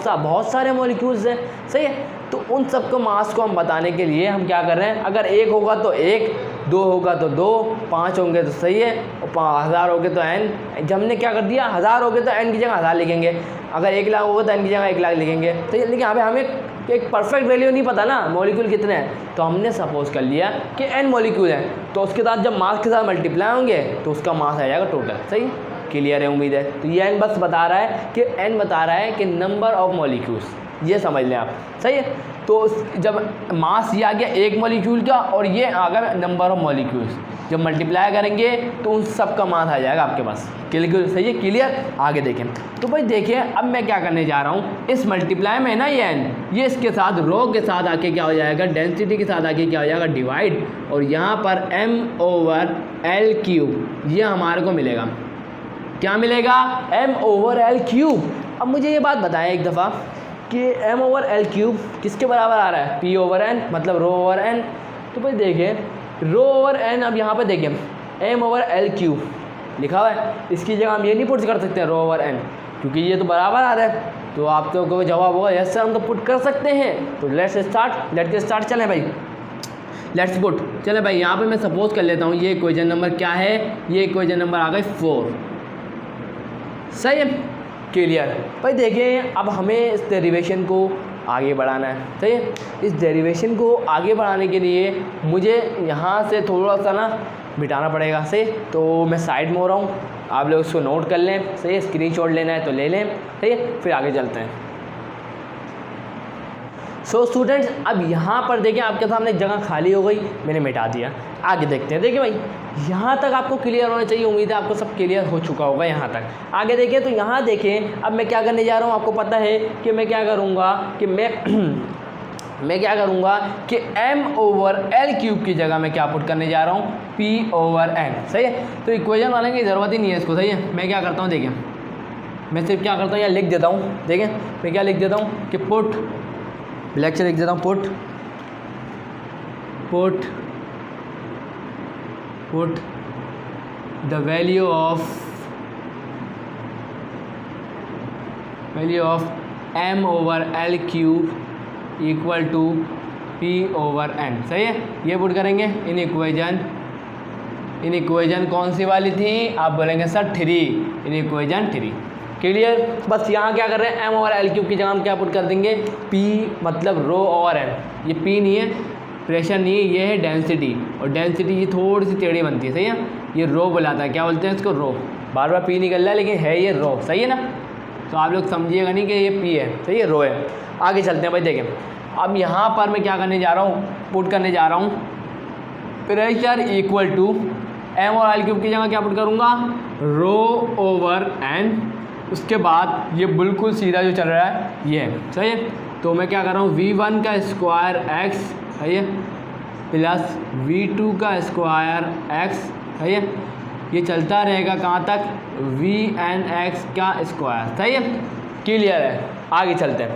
बहुत सारे मॉलिक्यूल्स हैं। सही है, तो उन सबको मास को हम बताने के लिए हम क्या कर रहे हैं, अगर 1 होगा तो 1, 2 होगा तो 2, 5 होंगे तो सही है, और 1000 हो गए तो n। जब हमने क्या कर दिया, 1000 हो गए तो n की जगह 1000 लिखेंगे, अगर 1 लाख होगा तो n की जगह 1 लाख लिखेंगे। तो लेकिन यहाँ पे हमें एक परफेक्ट वैल्यू नहीं पता ना मॉलिक्यूल कितने हैं, तो हमने सपोज कर लिया कि n मॉलिक्यूल हैं, तो उसके साथ जब मास के साथ मल्टीप्लाई होंगे तो उसका मास आ जाएगा टोटल। सही, क्लियर है उम्मीद है। तो ये n बस बता रहा है कि n बता रहा है कि नंबर ऑफ मॉलिक्यूल्स, ये समझ लें आप। सही है, तो जब मास ये आ गया एक मॉलिक्यूल का और ये आ गया नंबर ऑफ मॉलिक्यूल्स, जब मल्टीप्लाई करेंगे तो उन सब का मास आ जाएगा आपके पास। क्लियर, सही है, क्लियर। आगे देखें, तो भाई देखिए अब मैं क्या करने जा रहा हूँ, इस मल्टीप्लाई में ना ये n, ये इसके साथ रो के साथ आके क्या हो जाएगा, डेंसिटी के साथ आके क्या हो जाएगा, डिवाइड, और यहाँ पर M/L³, ये हमारे को मिलेगा, क्या मिलेगा, M/L³। अब मुझे ये बात बताएं एक दफ़ा कि M/L³ किसके बराबर आ रहा है, P/n, मतलब रो ओवर n। तो भाई देखिए रो ओवर n, अब यहाँ पे देखें M/L³ लिखा हुआ है, इसकी जगह हम ये नहीं पुट कर सकते हैं रो ओवर n, क्योंकि ये तो बराबर आ रहा है। तो आपको कोई जवाब होगा यस सर हम तो पुट कर सकते हैं। तो लेट्स स्टार्ट, चलें भाई, लेट्स पुट। चले भाई, यहाँ पे मैं सपोज कर लेता हूँ ये इक्वेशन नंबर क्या है, ये इक्वेशन नंबर आ गई 4। सही है, क्लियर। भाई देखिए अब हमें इस डेरिवेशन को आगे बढ़ाना है। सही है, इस डेरिवेशन को आगे बढ़ाने के लिए मुझे यहाँ से थोड़ा सा ना मिटाना पड़ेगा। सही, तो मैं साइड में हो रहा हूँ, आप लोग इसको नोट कर लें। सही है, स्क्रीनशॉट लेना है तो ले लें। सही है, फिर आगे चलते हैं। सो स्टूडेंट्स अब यहाँ पर देखिए आपके सामने एक जगह खाली हो गई, मैंने मिटा दिया। आगे देखते हैं। देखिए भाई यहाँ तक आपको क्लियर होना चाहिए, उम्मीद है आपको सब क्लियर हो चुका होगा यहाँ तक। आगे देखिए तो यहाँ देखें अब मैं क्या करने जा रहा हूँ, आपको पता है कि मैं क्या करूँगा कि मैं क्या करूँगा कि m/l³ की जगह मैं क्या पुट करने जा रहा हूँ, p/n। सही है, तो इक्वेशन बनाने की ज़रूरत ही नहीं है इसको। सही है, मैं क्या करता हूँ देखिए, मैं सिर्फ क्या करता हूँ यहाँ लिख देता हूँ। देखें मैं क्या लिख देता हूँ कि पुट, ब्लैक से लिख देता हूँ put the value of m/l³ equal to p/n। सही है, ये पुट करेंगे इन इक्वेशन कौन सी वाली थी, आप बोलेंगे सर 3, इन इक्वेशन 3। क्लियर। बस यहाँ क्या कर रहे हैं, m/l³ की जगह हम क्या पुट कर देंगे, p मतलब रो ओवर n। ये p नहीं है, प्रेशर नहीं है, ये है डेंसिटी, और डेंसिटी ये थोड़ी सी टेढ़ी बनती है। सही है, ये रो बुलाता है, क्या बोलते हैं इसको, रो। बार बार p निकल रहा है लेकिन है ये रो। सही है ना, तो आप लोग समझिएगा नहीं कि ये p है, सही है, रो है। आगे चलते हैं भाई। देखें अब यहाँ पर मैं क्या करने जा रहा हूँ, पुट करने जा रहा हूँ प्रेशर इक्वल टू m/l³ की जगह क्या पुट करूँगा, रो ओवर n। उसके बाद ये बिल्कुल सीधा जो चल रहा है ये है। सही है, तो मैं क्या कर रहा हूँ v1 का स्क्वायर x, सही है, प्लस v2 का स्क्वायर x, सही है, ये चलता रहेगा कहाँ तक, vnx का स्क्वायर। सही है, क्लियर है। आगे चलते हैं।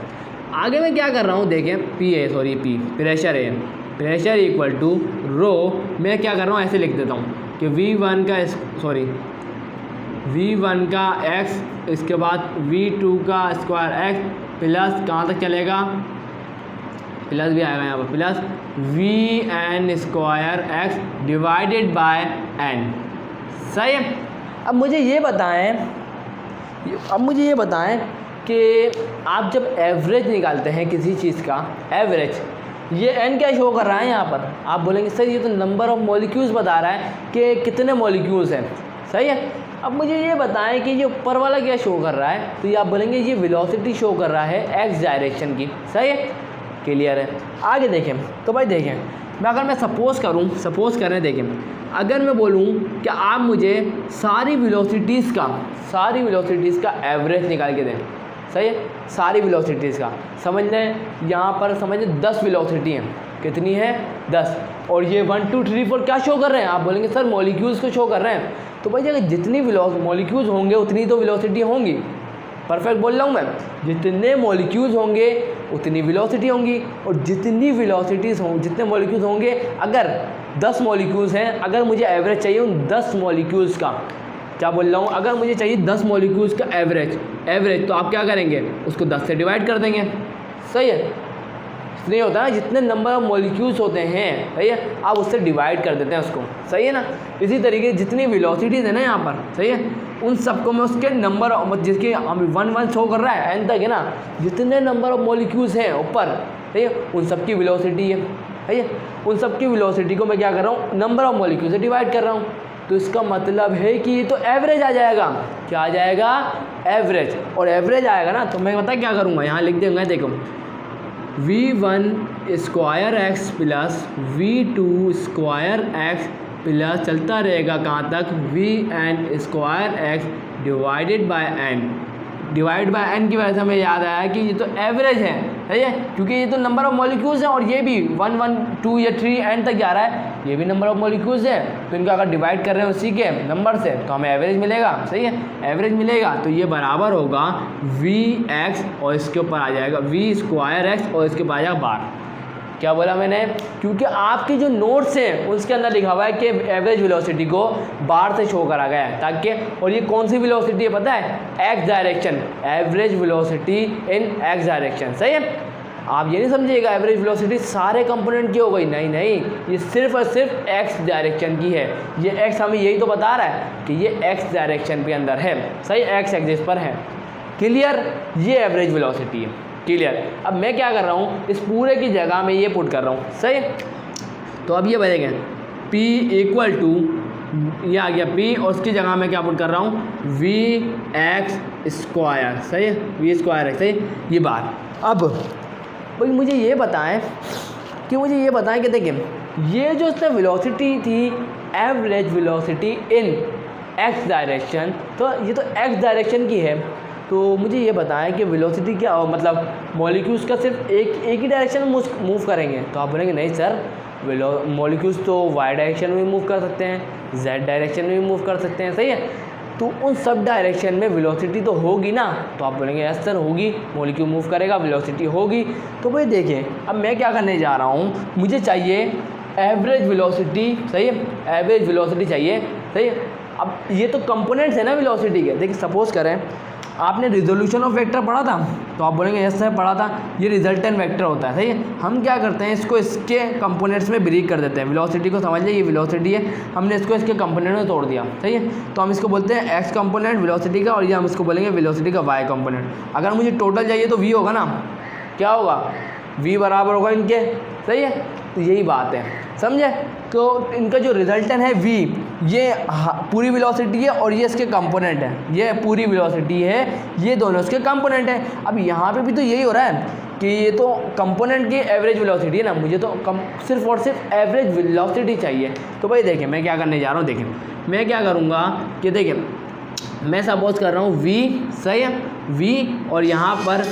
आगे मैं क्या कर रहा हूँ देखें, p प्रेशर है, प्रेशर इक्वल टू रो, मैं क्या कर रहा हूँ ऐसे लिख देता हूँ कि v1 का x, इसके बाद v2 का स्क्वायर x प्लस कहाँ तक चलेगा, प्लस भी आएगा यहाँ पर, plus vn square x divided by n। सही है। अब मुझे ये बताएं कि आप जब एवरेज निकालते हैं किसी चीज़ का एवरेज, ये n क्या शो कर रहा है यहाँ पर, आप बोलेंगे सर ये तो नंबर ऑफ मॉलिक्यूल्स बता रहा है कि कितने मॉलिक्यूल्स हैं। सही है, अब मुझे ये बताएं कि ये ऊपर वाला क्या शो कर रहा है, तो ये आप बोलेंगे ये वेलोसिटी शो कर रहा है x डायरेक्शन की। सही है, क्लियर है। आगे देखें तो भाई देखें, अगर मैं सपोज़ करें, देखें अगर मैं बोलूँ कि आप मुझे सारी वेलोसिटीज़ का एवरेज निकाल के दें। सही है, सारी वेलोसिटीज़ का समझ लें, यहाँ पर समझ लें 10 वेलोसिटी हैं। कितनी है, 10। और ये 1 2 3 4 क्या शो कर रहे हैं, आप बोलेंगे सर मॉलिक्यूल्स को शो कर रहे हैं। तो भाई अगर जितनी मॉलिक्यूल्स होंगे उतनी तो वेलोसिटी होंगी। परफेक्ट बोल रहा हूँ मैं, जितने मॉलिक्यूल्स होंगे उतनी वेलोसिटी होंगी, और जितने मॉलिक्यूल्स होंगे, अगर 10 मॉलिक्यूल्स हैं, अगर मुझे एवरेज चाहिए उन 10 मॉलिक्यूल्स का, क्या बोल रहा हूँ, अगर मुझे चाहिए 10 मॉलिक्यूल्स का एवरेज, तो आप क्या करेंगे, उसको 10 से डिवाइड कर देंगे। सही है, नहीं होता है, जितने नंबर ऑफ मॉलिक्यूल्स होते हैं, सही है, आप उससे डिवाइड कर देते हैं उसको। सही है ना, इसी तरीके जितनी वेलोसिटीज़ है ना यहाँ पर, सही है, उन सबको मैं उसके नंबर जिसके 1 शो कर रहा है n तक है ना, जितने नंबर ऑफ मॉलिक्यूल्स हैं ऊपर, सही है, उन सबकी वेलोसिटी है। सही है, उन सबकी वेलोसिटी को मैं क्या कर रहा हूँ, नंबर ऑफ मॉलिक्यूल से डिवाइड कर रहा हूँ। तो इसका मतलब है कि ये तो एवरेज आ जाएगा। क्या आ जाएगा, एवरेज। और एवरेज आएगा ना, तो मैं पता क्या करूँगा, यहाँ लिख देंगे, देखो v1 square x plus v2 square x plus चलता रहेगा कहाँ तक, vn square x divided by n। Divide by n की वजह से हमें याद आया कि ये तो एवरेज है। सही है, क्योंकि ये तो नंबर ऑफ मॉलिक्यूल्स हैं, और ये भी 1 1 2 या 3 n तक जा रहा है, ये भी नंबर ऑफ मॉलिक्यूल्स है। तो इनका अगर डिवाइड कर रहे हैं उसी के नंबर से, तो हमें एवरेज मिलेगा। सही है, एवरेज मिलेगा, तो ये बराबर होगा vx, और इसके ऊपर आ जाएगा v स्क्वायर x, और इसके ऊपर आ जाएगा बार। क्या बोला मैंने, क्योंकि आपके जो नोट्स हैं उसके अंदर लिखा हुआ है कि एवरेज वेलोसिटी को बार से शो करा गया है, ताकि, और ये कौन सी वेलोसिटी है पता है, x डायरेक्शन, एवरेज वेलोसिटी इन x डायरेक्शन। सही है, आप ये नहीं समझिएगा एवरेज वेलोसिटी सारे कंपोनेंट की हो गई, नहीं, ये सिर्फ और सिर्फ x डायरेक्शन की है। ये x हमें यही तो बता रहा है कि ये x डायरेक्शन के अंदर है। सही, x एक्सिस पर है। क्लियर, ये एवरेज वेलोसिटी है। क्लियर। अब मैं क्या कर रहा हूँ, इस पूरे की जगह में ये पुट कर रहा हूँ। सही, तो अब ये बनेगा p इक्वल टू, ये आ गया p, और उसकी जगह मैं क्या पुट कर रहा हूँ, vx स्क्वायर। सही है, v स्क्वायर है। सही, ये बार। अब भाई मुझे ये बताएं कि देखिए ये जो इसमें वेलोसिटी थी एवरेज वेलोसिटी इन एक्स डायरेक्शन, तो ये तो एक्स डायरेक्शन की है, तो मुझे ये बताएं कि वेलोसिटी क्या मतलब मॉलिक्यूल्स का सिर्फ एक ही डायरेक्शन में मूव करेंगे। तो आप बोलेंगे नहीं सर, मॉलिक्यूल्स तो वाई डायरेक्शन में मूव कर सकते हैं, जेड डायरेक्शन में भी मूव कर सकते हैं, सही है। तो उन सब डायरेक्शन में वेलोसिटी तो होगी ना। तो आप बोलेंगे यस सर होगी, मॉलिक्यूल मूव करेगा वेलोसिटी होगी। तो भाई देखिए अब मैं क्या करने जा रहा हूँ, मुझे चाहिए एवरेज वेलोसिटी, सही है, एवरेज वेलोसिटी चाहिए, सही है। अब ये तो कंपोनेंट्स है ना वेलोसिटी के। देखिए सपोज करें आपने रिजोल्यूशन ऑफ वेक्टर पढ़ा था, तो आप बोलेंगे यस सर पढ़ा था, ये रिजल्टेंट वेक्टर होता है, सही है। हम क्या करते हैं इसको इसके कंपोनेंट्स में ब्रेक कर देते हैं। वेलोसिटी को समझ लिया, ये वेलोसिटी है, हमने इसको इसके कंपोनेंट में तोड़ दिया, सही है। तो हम इसको बोलते हैं एक्स कंपोनेंट वेलोसिटी का, और ये हम इसको बोलेंगे वेलोसिटी का वाई कंपोनेंट। अगर मुझे टोटल चाहिए तो वी होगा ना, क्या होगा, वी बराबर होगा इनके, सही है। तो यही बात है, समझे। तो इनका जो रिजल्टेंट है v, ये पूरी वेलोसिटी है और ये इसके कंपोनेंट है, ये पूरी वेलोसिटी है, ये दोनों इसके कंपोनेंट है। अब यहाँ पे भी तो यही हो रहा है कि ये तो कंपोनेंट की एवरेज वेलोसिटी है ना, मुझे तो सिर्फ और सिर्फ एवरेज वेलोसिटी चाहिए। तो भाई देखिए मैं क्या करने जा रहा हूँ, देखिए मैं क्या करूँगा कि देखिए मैं सपोज कर रहा हूँ v, सही है, v और यहाँ पर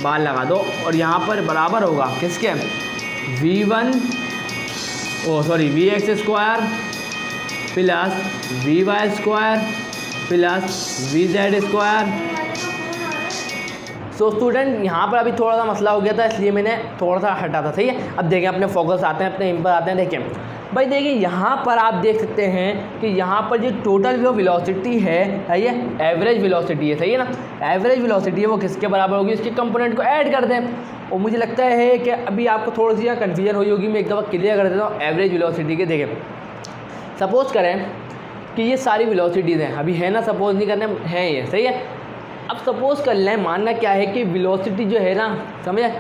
बार लगा दो और यहाँ पर बराबर होगा किसके, v x square plus v y square plus v z square. So student यहाँ पर अभी थोड़ा सा मसला हो गया था, इसलिए मैंने थोड़ा सा हटा था, सही है। अब देखिए अपने फोकस आते हैं, अपने इन पर आते हैं। देखिए भाई देखिए यहाँ पर आप देख सकते हैं कि यहाँ पर जो टोटल जो वेलोसिटी है ये एवरेज वेलोसिटी है, सही है ना। एवरेज वेलोसिटी है वो किसके बराबर होगी, इसके कंपोनेंट को ऐड कर दें। और मुझे लगता है कि अभी आपको थोड़ी सी कन्फ्यूजन हुई होगी, मैं एक दफ़ा क्लियर कर देता हूँ एवरेज वेलोसिटी के। देखिए सपोज़ करें कि ये सारी वेलोसिटीज़ हैं, अभी है ना, सपोज़ नहीं करने हैं ये, सही है। अब सपोज़ कर लें, मानना क्या है कि वेलोसिटी जो है ना, समझे,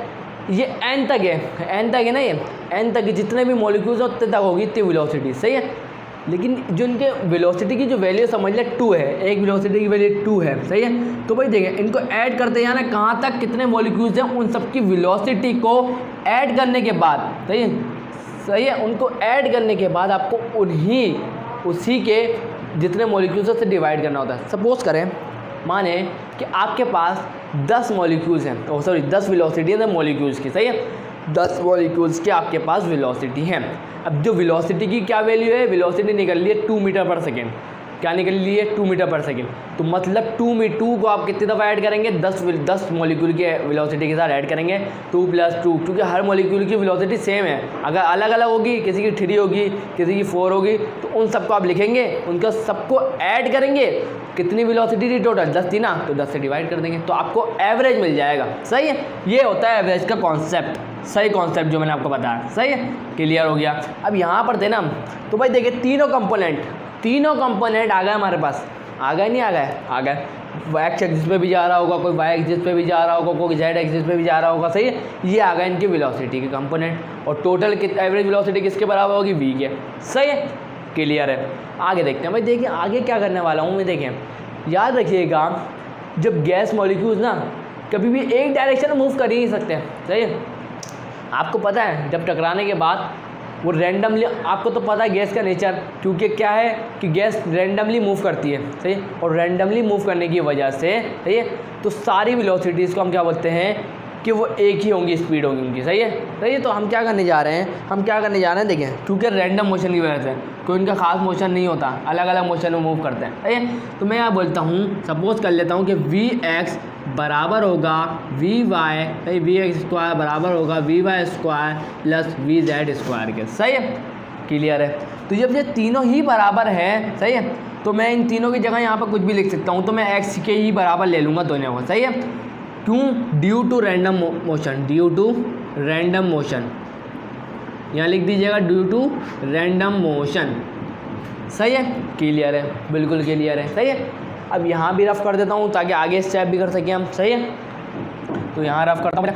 ये n तक है ना, ये n तक जितने भी मॉलिक्यूल्स हैं उतने तक होगी इतनी वेलोसिटी, सही है। लेकिन जो इनके वेलोसिटी की जो वैल्यू समझ लें 2 है, एक वेलोसिटी की वैल्यू 2 है, सही है। तो भाई देखिए इनको ऐड करते हैं ना, कहाँ तक कितने मॉलिक्यूल्स हैं उन सब की वेलोसिटी को ऐड करने के बाद, सही है, उनको ऐड करने के बाद आपको उसी के जितने मॉलिक्यूल्स से डिवाइड करना होता है। सपोज़ करें माने कि आपके पास 10 मॉलिक्यूल्स हैं, 10 वेलोसिटी है मॉलिक्यूल्स की, सही है। 10 मॉलिक्यूल्स की आपके पास वेलोसिटी है। अब जो वेलोसिटी की क्या वैल्यू है, वेलोसिटी निकल रही है 2 मीटर पर सेकेंड, क्या निकल रही है 2 मीटर पर सेकेंड। तो मतलब 2 को आप कितनी दफ़ा ऐड करेंगे, 10 मॉलिक्यूल के वेलोसिटी के साथ ऐड करेंगे 2 + 2, क्योंकि हर मॉलिक्यूल की वेलोसिटी सेम है। अगर अलग अलग होगी, किसी की 3 होगी, किसी की 4 होगी, तो उन सबको आप लिखेंगे, उनका सबको ऐड करेंगे, कितनी वेलोसिटी थी टोटल 10 थी ना, तो 10 से डिवाइड कर देंगे, तो आपको एवरेज मिल जाएगा, सही है। ये होता है एवरेज का कॉन्सेप्ट, सही कॉन्सेप्ट जो मैंने आपको बताया, सही है, क्लियर हो गया। अब यहाँ पर थे ना, तो भाई देखिए तीनों कंपोनेंट आ गए हमारे पास, आ गए नहीं आ गए, आ गए। एक्स एक्सिस पे भी जा रहा होगा, कोई वाई एक्सिस पे भी जा रहा होगा, कोई जेड एक्सिस पे भी जा रहा होगा, सही है। ये आ गए इनकी वेलोसिटी के कंपोनेंट, और टोटल एवरेज वेलोसिटी किसके बराबर होगी, v के, सही है, क्लियर है। आगे देखते हैं भाई, देखिए आगे क्या करने वाला हूँ मैं। देखें याद रखिएगा, जब गैस मॉलिक्यूल्स ना कभी भी एक डायरेक्शन में मूव कर ही नहीं सकते, सही है। आपको पता है जब टकराने के बाद वो रैंडमली, आपको तो पता है गैस का नेचर, क्योंकि क्या है कि गैस रैंडमली मूव करती है, सही है। और रैंडमली मूव करने की वजह से, सही है, तो सारी वेलोसिटीज़ को हम क्या बोलते हैं कि वो एक ही होंगी, स्पीड होगी उनकी, सही है। तो हम क्या करने जा रहे हैं, देखें, क्योंकि रैंडम मोशन की वजह से कोई इनका खास मोशन नहीं होता, अलग अलग मोशन में मूव करते हैं, सही है। तो मैं यहाँ बोलता हूँ, सपोज कर लेता हूँ कि वी एक्स बराबर होगा वी वाई, सही, वी एक्स स्क्वायर बराबर होगा v y square plus v z square के, सही है, क्लियर है। तो जब ये तीनों ही बराबर है, सही है, तो मैं इन तीनों की जगह यहाँ पर कुछ भी लिख सकता हूँ, तो मैं एक्स के ही बराबर ले लूँगा दोनों को, सही है। क्यों, ड्यू टू रैंडम मोशन, यहाँ लिख दीजिएगा ड्यू टू रैंडम मोशन, सही है, क्लियर है, बिल्कुल क्लियर है, सही है। अब यहाँ भी रफ कर देता हूँ ताकि आगे स्टेप भी कर सकें हम, सही है। तो यहाँ रफ करता हूँ,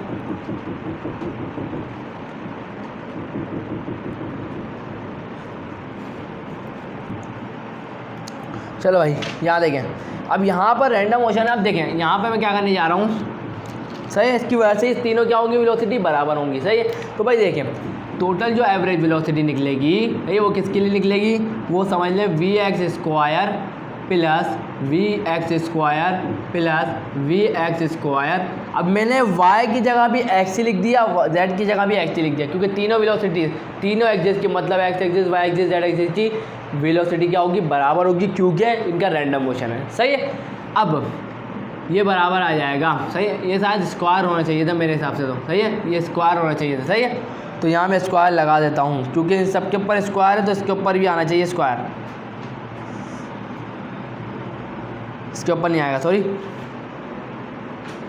चलो भाई यहाँ देखें। अब यहाँ पर रैंडम मोशन है, आप देखें यहाँ पे मैं क्या करने जा रहा हूँ, सही है। इसकी वजह से इस तीनों क्या होंगी, वेलोसिटी बराबर होंगी। सही है। तो भाई देखिए टोटल जो एवरेज वेलोसिटी निकलेगी ये वो किसके लिए निकलेगी, वो समझ लें v x square plus v x square plus v x square. अब मैंने y की जगह भी x लिख दिया, z की जगह भी x लिख दिया, क्योंकि तीनों वेलोसिटी तीनों एक्सिस की मतलब x axis y axis z axis की वेलोसिटी क्या होगी, बराबर होगी, क्योंकि इनका रैंडम मोशन है। सही है। अब ये बराबर आ जाएगा। सही है। ये शायद स्क्वायर होना चाहिए था मेरे हिसाब से, तो सही है, ये स्क्वायर होना चाहिए था। सही है। तो यहाँ मैं स्क्वायर लगा देता हूँ, क्योंकि इन सबके ऊपर स्क्वायर है तो इसके ऊपर भी आना चाहिए स्क्वायर। इसके ऊपर नहीं आएगा, सॉरी।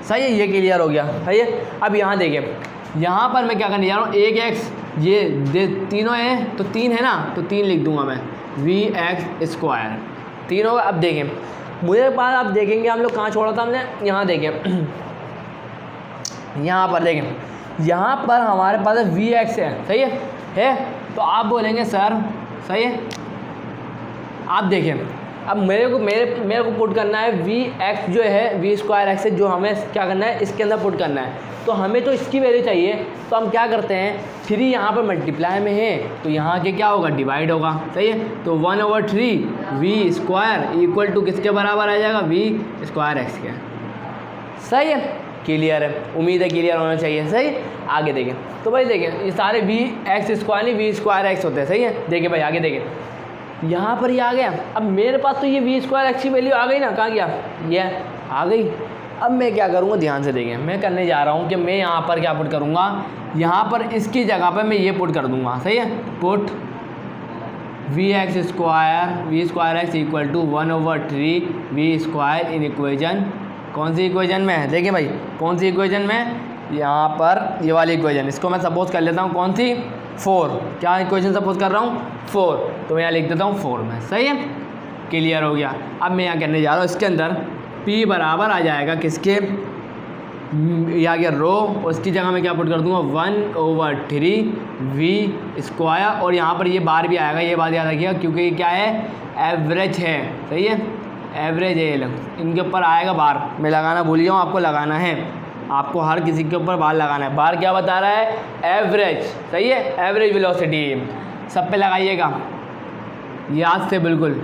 सही है, ये क्लियर हो गया। सही है। अब यहाँ देखिए, यहाँ पर मैं क्या करने जा रहा हूँ, एक एक्स ये तीनों है तो 3 है ना, तो 3 लिख दूंगा मैं, वी एक्स स्क्वायर तीनों। अब देखें मुझे पास, आप देखेंगे हम लोग कहाँ छोड़ा था हमने, यहाँ देखें यहाँ पर देखें, यहाँ पर हमारे पास वी एक्स है। सही है। तो आप बोलेंगे सर, सही है, आप देखें अब मेरे को पुट करना है वी एक्स जो है वी स्क्वायर एक्स है, जो हमें क्या करना है इसके अंदर पुट करना है। तो हमें तो इसकी वैल्यू चाहिए, तो हम क्या करते हैं 3 यहाँ पर मल्टीप्लाई में है तो यहाँ के क्या होगा, डिवाइड होगा। सही है। तो 1/3 वी स्क्वायर इक्वल टू किसके बराबर आ जाएगा, वी स्क्वायर एक्स के। सही है, क्लियर है, उम्मीद है क्लियर होना चाहिए। सही। आगे देखें तो भाई देखें ये सारे वी एक्स स्क्वायर नहीं वी स्क्वायर एक्स होते हैं। सही है। देखिए भाई आगे देखें, यहाँ पर ये आ गया। अब मेरे पास तो ये वी स्क्वायर एक्स की वैल्यू आ गई ना, कहाँ गया, ये आ गई। अब मैं क्या करूँगा, ध्यान से देखें, मैं करने जा रहा हूँ कि मैं यहाँ पर क्या पुट करूँगा, यहाँ पर इसकी जगह पर मैं ये पुट कर दूँगा। सही है। Put v x square x equal to 1/3 v square in equation, कौन सी इक्वेजन में है, देखिए भाई कौन सी इक्वेजन में, यहाँ पर ये वाली इक्वेजन, इसको मैं सपोज कर लेता हूँ कौन सी, 4। क्या इक्वेशन सपोज कर रहा हूँ, 4, तो मैं यहाँ लिख देता हूँ 4 में। सही है, क्लियर हो गया। अब मैं यहाँ करने जा रहा हूँ, इसके अंदर P बराबर आ जाएगा किसके, यहाँ गया रो, उसकी जगह मैं क्या पुट कर दूँगा 1/3 वी स्क्वायर, और यहाँ पर ये बार भी आएगा, ये बात याद रखिएगा, क्योंकि ये क्या है, एवरेज है। सही है, एवरेज है, इनके ऊपर आएगा बार, मैं लगाना भूल गया हूँ, आपको लगाना है, आपको हर किसी के ऊपर बार लगाना है। बार क्या बता रहा है, एवरेज। सही है, एवरेज वेलोसिटी सब पे लगाइएगा याद से, बिल्कुल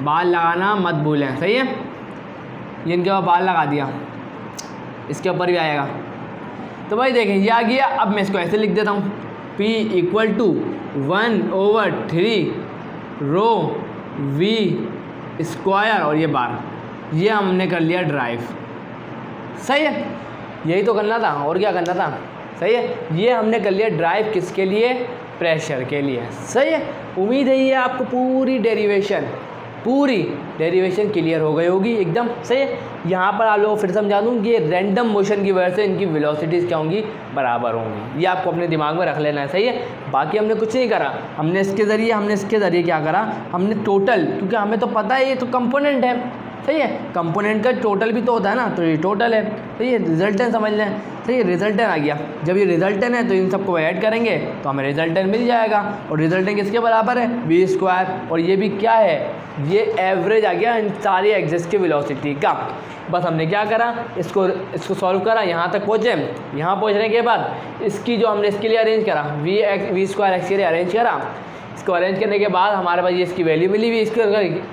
बार लगाना मत भूलें। सही है, ये इनके ऊपर बार लगा दिया, इसके ऊपर भी आएगा। तो भाई देखें ये आ गया। अब मैं इसको ऐसे लिख देता हूँ, P equal to 1/3 rho v square, और ये बार, ये हमने कर लिया ड्राइव। सही है, यही तो करना था, और क्या करना था। सही है, ये हमने कर लिया ड्राइव, किसके लिए, प्रेशर के लिए। सही है। उम्मीद है ये आपको पूरी डेरिवेशन क्लियर हो गई होगी एकदम। सही है। यहाँ पर आप लोगों को फिर समझा दूँ कि रैंडम मोशन की वजह से इनकी वेलोसिटीज़ क्या होंगी, बराबर होंगी। ये आपको अपने दिमाग में रख लेना है। सही है। बाकी हमने कुछ नहीं करा, हमने इसके ज़रिए क्या करा, हमने टोटल, क्योंकि हमें तो पता है ये तो कंपोनेंट है। सही है, कंपोनेंट का टोटल भी तो होता है ना, तो ये टोटल है। सही है, रिजल्टेंट समझ लें। सही है, रिजल्टेंट आ गया। जब ये रिजल्टेंट है तो इन सबको ऐड करेंगे तो हमें रिजल्टेंट मिल जाएगा, और रिजल्टेंट किसके बराबर है, वी स्क्वायर, और ये भी क्या है, ये एवरेज आ गया इन सारी एक्सिस की वेलोसिटी का। बस हमने क्या करा, इसको सॉल्व करा, यहाँ तक पहुँचे। यहाँ पहुँचने के बाद इसकी जो हमने इसके लिए अरेंज करा, वी स्क्वायर एक्स के लिए अरेंज करा, इसको अरेंज करने के बाद हमारे पास ये इसकी वैल्यू मिली, वी इसके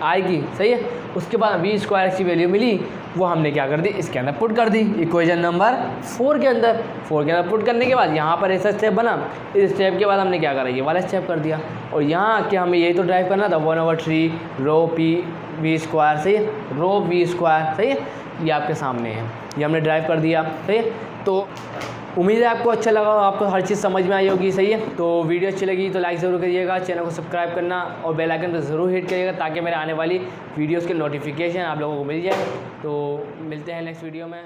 आएगी। सही है। उसके बाद वी स्क्वायर एक्स की वैल्यू मिली, वो हमने क्या कर दी, इसके अंदर पुट कर दी, इक्वेशन नंबर 4 के अंदर। 4 के अंदर पुट करने के बाद यहाँ पर ऐसा स्टेप बना, इस स्टेप के बाद हमने क्या करा, ये वाला स्टेप कर दिया, और यहाँ आके हमें यही तो ड्राइव करना था, 1/3 रो पी वी स्क्वायर। सही है, रो वी स्क्वायर। सही है, ये आपके सामने है, ये हमने ड्राइव कर दिया। सही है। तो उम्मीद है आपको अच्छा लगा, आपको हर चीज़ समझ में आई होगी। सही है। तो वीडियो अच्छी लगी तो लाइक ज़रूर करिएगा, चैनल को सब्सक्राइब करना और बेल आइकन पर ज़रूर हिट करिएगा, ताकि मेरे आने वाली वीडियोस के नोटिफिकेशन आप लोगों को मिल जाए। तो मिलते हैं नेक्स्ट वीडियो में।